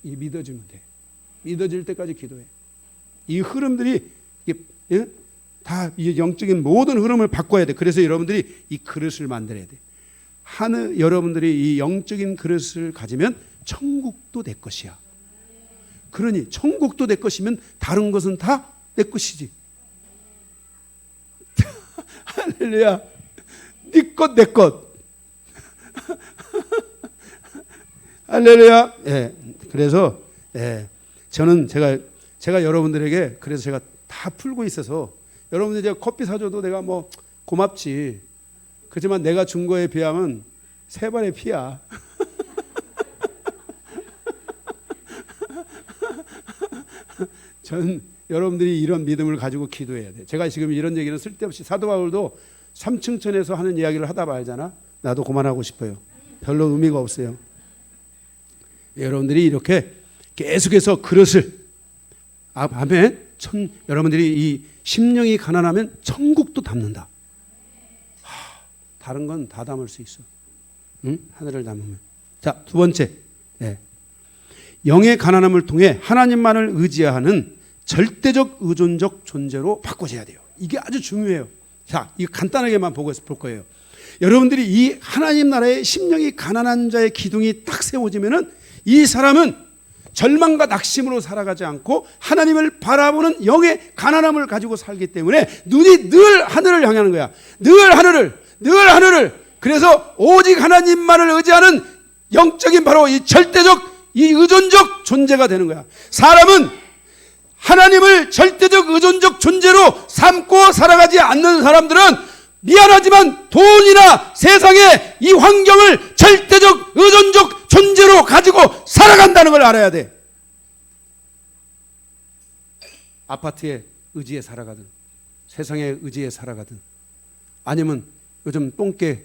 이 믿어지면 돼. 믿어질 때까지 기도해. 이 흐름들이 예? 다 이 영적인 모든 흐름을 바꿔야 돼. 그래서 여러분들이 이 그릇을 만들어야 돼. 여러분들이 이 영적인 그릇을 가지면 천국도 내 것이야. 그러니 천국도 내 것이면 다른 것은 다 내 것이지. 할렐루야. 네 것, 내 것. 할렐루야. 예. 그래서 예. 저는 제가 여러분들에게 그래서 제가 다 풀고 있어서 여러분들 제가 커피 사줘도 내가 뭐 고맙지. 그렇지만 내가 준 거에 비하면 3발의 피야. 저는 여러분들이 이런 믿음을 가지고 기도해야 돼. 제가 지금 이런 얘기는 쓸데없이 사도 바울도 삼층천에서 하는 이야기를 하다 말잖아. 나도 그만하고 싶어요. 별로 의미가 없어요. 여러분들이 이렇게 계속해서 그릇을 아멘. 여러분들이 이 심령이 가난하면 천국도 담는다. 다른 건 다 담을 수 있어. 응? 하늘을 담으면. 자, 두 번째. 예. 영의 가난함을 통해 하나님만을 의지하는 절대적 의존적 존재로 바꿔져야 돼요. 이게 아주 중요해요. 자, 이거 간단하게만 볼 거예요. 여러분들이 이 하나님 나라의 심령이 가난한 자의 기둥이 딱 세워지면은 이 사람은 절망과 낙심으로 살아가지 않고 하나님을 바라보는 영의 가난함을 가지고 살기 때문에 눈이 늘 하늘을 향하는 거야. 늘 하늘을. 그래서 오직 하나님만을 의지하는 영적인 바로 이 절대적, 이 의존적 존재가 되는 거야. 사람은 하나님을 절대적 의존적 존재로 삼고 살아가지 않는 사람들은 미안하지만 돈이나 세상의 이 환경을 절대적 의존적 존재로 가지고 살아간다는 걸 알아야 돼. 아파트에 의지해 살아가든 세상에 의지해 살아가든 아니면 요즘 똥개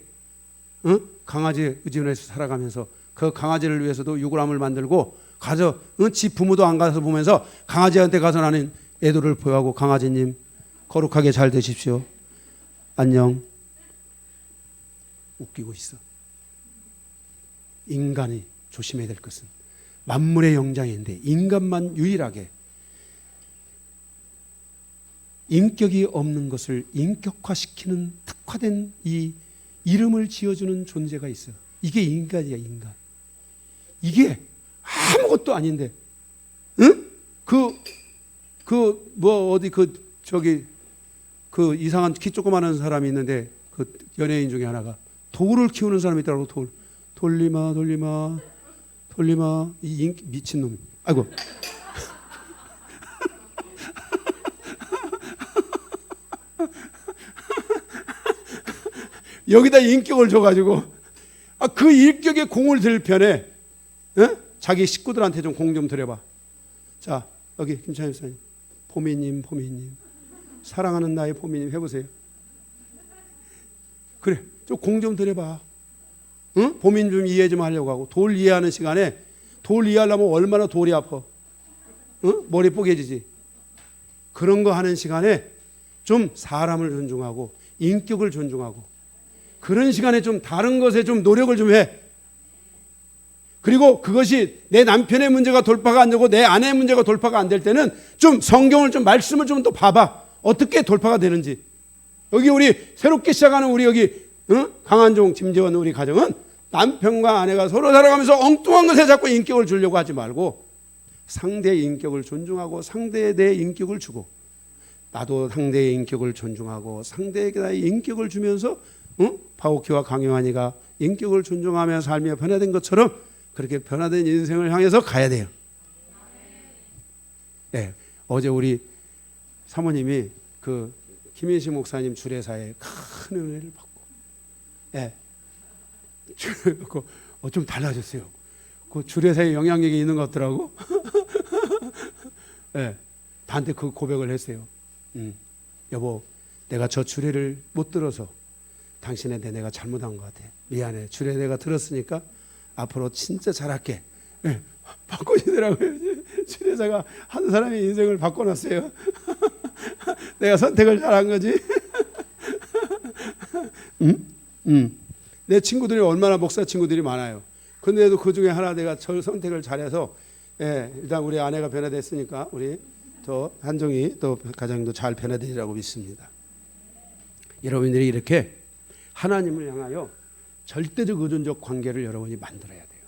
강아지 의존해서 살아가면서 그 강아지를 위해서도 유골함을 만들고 가서 집 부모도 안 가서 보면서 강아지한테 가서 나는 애도를 표하고 강아지님 거룩하게 잘 되십시오. 안녕. 웃기고 있어. 인간이 조심해야 될 것은 만물의 영장인데 인간만 유일하게 인격이 없는 것을 인격화시키는 특화된 이 이름을 지어주는 존재가 있어. 이게 인간이야, 인간. 이게 아무것도 아닌데, 응? 이상한 키 조그마한 사람이 있는데 그 연예인 중에 하나가 돌을 키우는 사람이 있더라고. 돌리마 이 인기 미친놈. 아이고. 여기다 인격을 줘가지고 그 인격에 공을 들 편에 자기 식구들한테 좀 공 좀 들여봐. 자, 여기 김찬일 목사님, 포미님 사랑하는 나의 포미님 해보세요. 그래, 좀 공 좀 들여봐. 응? 포민 좀 이해 좀 하려고 하고. 돌 이해하는 시간에 돌 이해하려면 얼마나 돌이 아파. 응? 머리 뽀개지지. 그런 거 하는 시간에 좀 사람을 존중하고 인격을 존중하고 그런 시간에 좀 다른 것에 좀 노력을 좀 해. 그리고 그것이 내 남편의 문제가 돌파가 안 되고 내 아내의 문제가 돌파가 안 될 때는 좀 성경을 좀 말씀을 좀 또 봐봐. 어떻게 돌파가 되는지. 여기 우리 새롭게 시작하는 우리 여기 강한종, 김재원 우리 가정은 남편과 아내가 서로 살아가면서 엉뚱한 것에 자꾸 인격을 주려고 하지 말고 상대의 인격을 존중하고 상대에 대해 인격을 주고 나도 상대의 인격을 존중하고 상대에게 나의 인격을 주면서 바오키와 강요한이가 인격을 존중하며 살며 변화된 것처럼 그렇게 변화된 인생을 향해서 가야 돼요. 네, 어제 우리 사모님이 그 김인식 목사님 주례사에 큰 은혜를 받고, 예, 좀 달라졌어요. 그 주례사에 영향력이 있는 것 같더라고. 예, 나한테 그 고백을 했어요. 여보, 내가 저 주례를 못 들어서 당신한테 내가 잘못한 것 같아. 미안해. 주례 내가 들었으니까 앞으로 진짜 잘할게. 예, 바꿔주더라고요. 주례사가 한 사람의 인생을 바꿔놨어요. 내가 선택을 잘한 거지. 내 친구들이 얼마나 목사 친구들이 많아요. 근데도 그 중에 하나 내가 저 선택을 잘해서, 예, 일단 우리 아내가 변화됐으니까 우리 또 한종이 또 가정도 잘 변화되리라고 믿습니다. 여러분들이 이렇게 하나님을 향하여 절대적 의존적 관계를 여러분이 만들어야 돼요.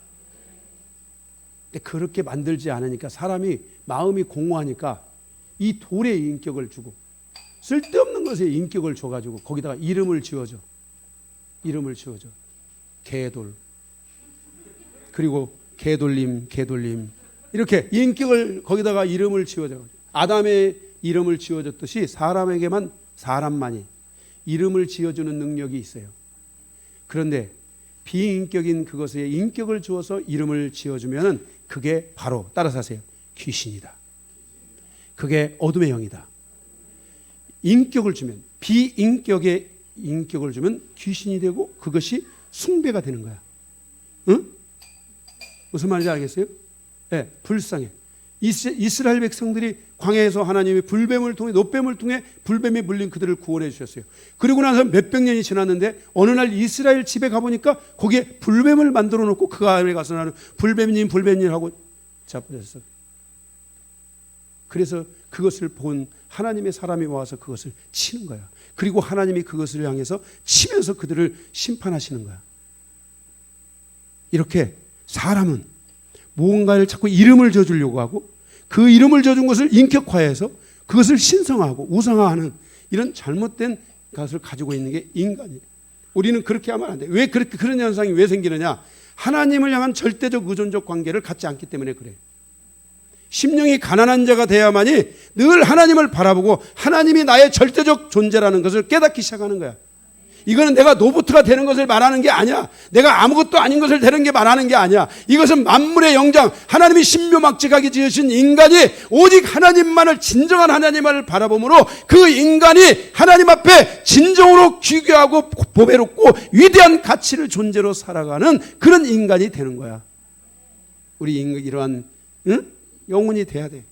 근데 그렇게 만들지 않으니까 사람이 마음이 공허하니까 이 돌의 인격을 주고 쓸데없는 것에 인격을 줘가지고 거기다가 이름을 지어줘. 개돌. 그리고 개돌림 이렇게 인격을 거기다가 이름을 지어줘. 아담의 이름을 지어줬듯이 사람만이 이름을 지어주는 능력이 있어요. 그런데 비인격인 그것에 인격을 주어서 이름을 지어주면 그게 바로 따라서 하세요. 귀신이다. 그게 어둠의 영이다. 인격을 주면 비인격에 인격을 주면 귀신이 되고 그것이 숭배가 되는 거야. 응? 무슨 말인지 알겠어요? 네, 불쌍해. 이스라엘 백성들이 광야에서 하나님이 불뱀을 통해 노뱀을 통해 불뱀에 물린 그들을 구원해 주셨어요. 그리고 나서 몇백 년이 지났는데 어느 날 이스라엘 집에 가보니까 거기에 불뱀을 만들어 놓고 그 안에 가서 나는 불뱀님 하고 잡혔어요. 그래서 그것을 본 하나님의 사람이 와서 그것을 치는 거야. 그리고 하나님이 그것을 향해서 치면서 그들을 심판하시는 거야. 이렇게 사람은 무언가를 자꾸 이름을 져주려고 하고 그 이름을 져준 것을 인격화해서 그것을 신성화하고 우상화하는 이런 잘못된 것을 가지고 있는 게 인간이에요. 우리는 그렇게 하면 안 돼. 왜 그렇게 그런 현상이 왜 생기느냐? 하나님을 향한 절대적 의존적 관계를 갖지 않기 때문에 그래요. 심령이 가난한 자가 돼야만이 늘 하나님을 바라보고 하나님이 나의 절대적 존재라는 것을 깨닫기 시작하는 거야. 이거는 내가 노부트가 되는 것을 말하는 게 아니야. 내가 아무것도 아닌 것을 되는 게 말하는 게 아니야. 이것은 만물의 영장, 하나님이 신묘막직하게 지으신 인간이 오직 하나님만을 진정한 하나님만을 바라보므로 그 인간이 하나님 앞에 진정으로 귀귀하고 보배롭고 위대한 가치를 존재로 살아가는 그런 인간이 되는 거야. 우리 이러한 영혼이 돼야 돼.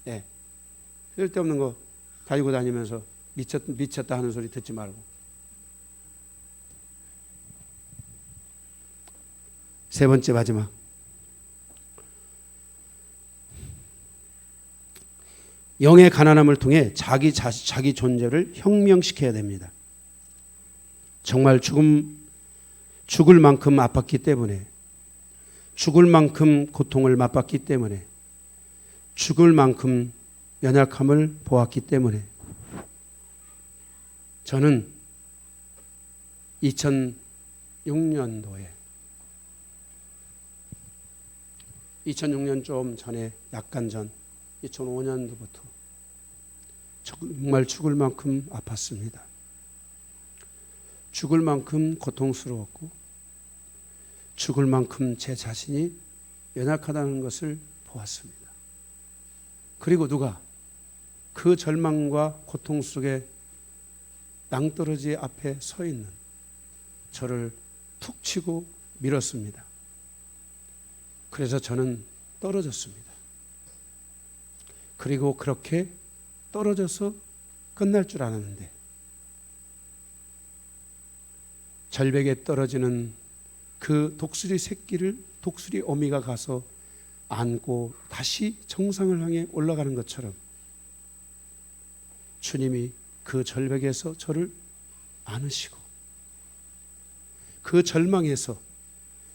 예. 쓸데없는 거 가지고 다니면서 미쳤다 하는 소리 듣지 말고. 세 번째 마지막. 영의 가난함을 통해 자기 존재를 혁명시켜야 됩니다. 정말 죽을 만큼 아팠기 때문에, 죽을 만큼 고통을 맛봤기 때문에, 죽을 만큼 연약함을 보았기 때문에 저는 2006년도에 2006년 좀 전에 약간 전 2005년도부터 정말 죽을 만큼 아팠습니다. 죽을 만큼 고통스러웠고 죽을 만큼 제 자신이 연약하다는 것을 보았습니다. 그리고 누가 그 절망과 고통 속에 낭떠러지 앞에 서 있는 저를 툭 치고 밀었습니다. 그래서 저는 떨어졌습니다. 그리고 그렇게 떨어져서 끝날 줄 알았는데 절벽에 떨어지는 그 독수리 새끼를 독수리 어미가 가서 안고 다시 정상을 향해 올라가는 것처럼 주님이 그 절벽에서 저를 안으시고 그 절망에서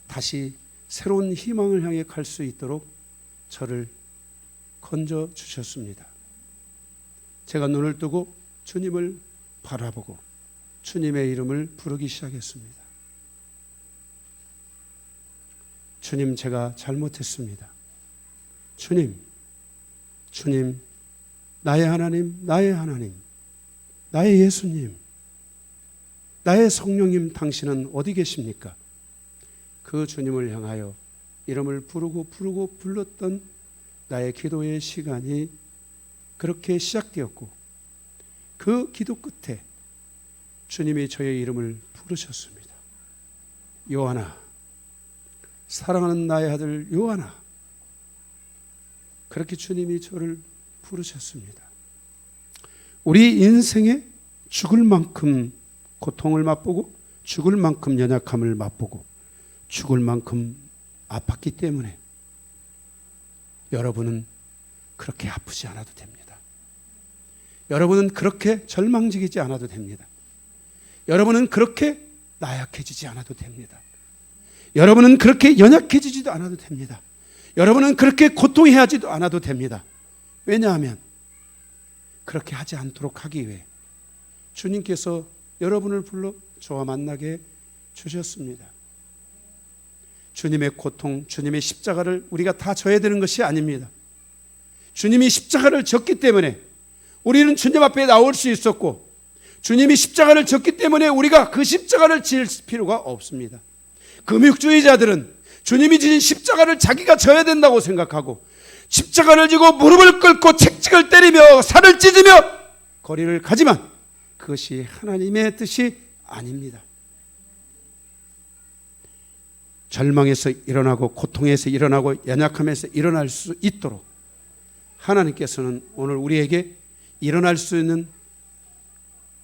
다시 새로운 희망을 향해 갈 수 있도록 저를 건져 주셨습니다. 제가 눈을 뜨고 주님을 바라보고 주님의 이름을 부르기 시작했습니다. 주님, 제가 잘못했습니다. 주님, 나의 하나님, 나의 예수님, 나의 성령님, 당신은 어디 계십니까? 그 주님을 향하여 이름을 부르고 불렀던 나의 기도의 시간이 그렇게 시작되었고 그 기도 끝에 주님이 저의 이름을 부르셨습니다. 요한아, 사랑하는 나의 아들 요한아. 그렇게 주님이 저를 부르셨습니다. 우리 인생에 죽을 만큼 고통을 맛보고 죽을 만큼 연약함을 맛보고 죽을 만큼 아팠기 때문에 여러분은 그렇게 아프지 않아도 됩니다. 여러분은 그렇게 절망지기지 않아도 됩니다. 여러분은 그렇게 나약해지지 않아도 됩니다. 여러분은 그렇게 연약해지지도 않아도 됩니다. 여러분은 그렇게 고통해하지도 않아도 됩니다. 왜냐하면 그렇게 하지 않도록 하기 위해 주님께서 여러분을 불러 저와 만나게 주셨습니다. 주님의 고통, 주님의 십자가를 우리가 다 져야 되는 것이 아닙니다. 주님이 십자가를 졌기 때문에 우리는 주님 앞에 나올 수 있었고 주님이 십자가를 졌기 때문에 우리가 그 십자가를 질 필요가 없습니다. 금육주의자들은 주님이 지신 십자가를 자기가 져야 된다고 생각하고 십자가를 지고 무릎을 꿇고 채찍을 때리며 살을 찢으며 거리를 가지만 그것이 하나님의 뜻이 아닙니다. 절망에서 일어나고 고통에서 일어나고 연약함에서 일어날 수 있도록 하나님께서는 오늘 우리에게 일어날 수 있는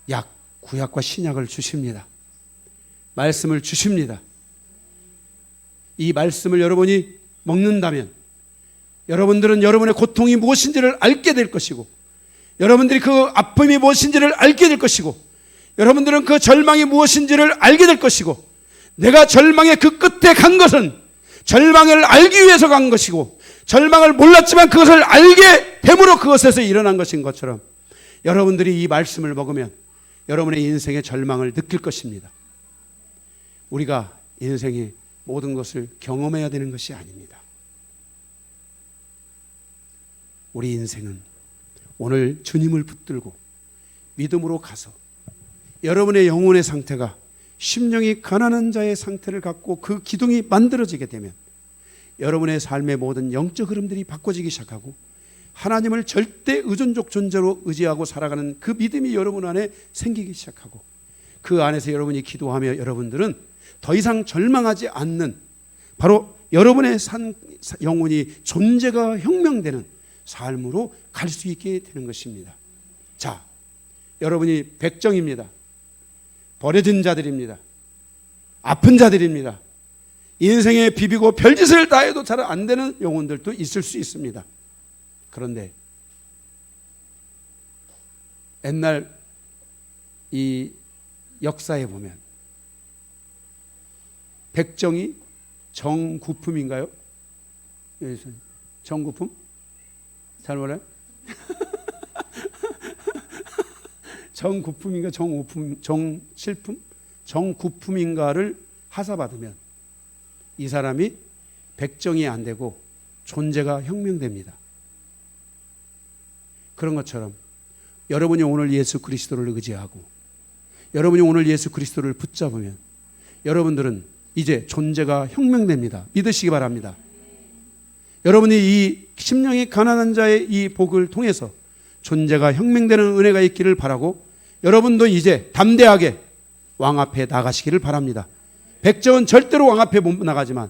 약, 구약과 신약을 주십니다. 말씀을 주십니다. 이 말씀을 여러분이 먹는다면 여러분들은 여러분의 고통이 무엇인지를 알게 될 것이고 여러분들이 그 아픔이 무엇인지를 알게 될 것이고 여러분들은 그 절망이 무엇인지를 알게 될 것이고 내가 절망의 그 끝에 간 것은 절망을 알기 위해서 간 것이고 절망을 몰랐지만 그것을 알게 됨으로 그것에서 일어난 것인 것처럼 여러분들이 이 말씀을 먹으면 여러분의 인생의 절망을 느낄 것입니다. 우리가 인생의 모든 것을 경험해야 되는 것이 아닙니다. 우리 인생은 오늘 주님을 붙들고 믿음으로 가서 여러분의 영혼의 상태가 심령이 가난한 자의 상태를 갖고 그 기둥이 만들어지게 되면 여러분의 삶의 모든 영적 흐름들이 바꿔지기 시작하고 하나님을 절대 의존적 존재로 의지하고 살아가는 그 믿음이 여러분 안에 생기기 시작하고 그 안에서 여러분이 기도하며 여러분들은 더 이상 절망하지 않는 바로 여러분의 영혼이 존재가 혁명되는 삶으로 갈 수 있게 되는 것입니다. 자, 여러분이 백정입니다. 버려진 자들입니다. 아픈 자들입니다. 인생에 비비고 별짓을 다 해도 잘 안 되는 영혼들도 있을 수 있습니다. 그런데 옛날 이 역사에 보면 백정이 정구품인가요? 정구품? 잘 몰라요? 정구품인가 정오품, 정칠품? 정구품인가를 하사받으면 이 사람이 백정이 안 되고 존재가 혁명됩니다. 그런 것처럼 여러분이 오늘 예수 그리스도를 의지하고 여러분이 오늘 예수 그리스도를 붙잡으면 여러분들은 이제 존재가 혁명됩니다. 믿으시기 바랍니다. 여러분이 이 심령이 가난한 자의 이 복을 통해서 존재가 혁명되는 은혜가 있기를 바라고 여러분도 이제 담대하게 왕 앞에 나가시기를 바랍니다. 백정은 절대로 왕 앞에 못 나가지만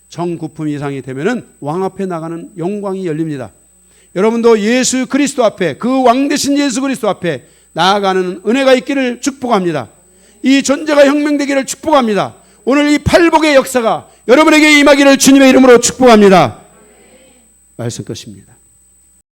정구품 이상이 되면은 왕 앞에 나가는 영광이 열립니다. 여러분도 예수 그리스도 앞에 그 왕 되신 예수 그리스도 앞에 나아가는 은혜가 있기를 축복합니다. 이 존재가 혁명되기를 축복합니다. 오늘 이 팔복의 역사가 여러분에게 임하기를 주님의 이름으로 축복합니다. 말씀 끝입니다.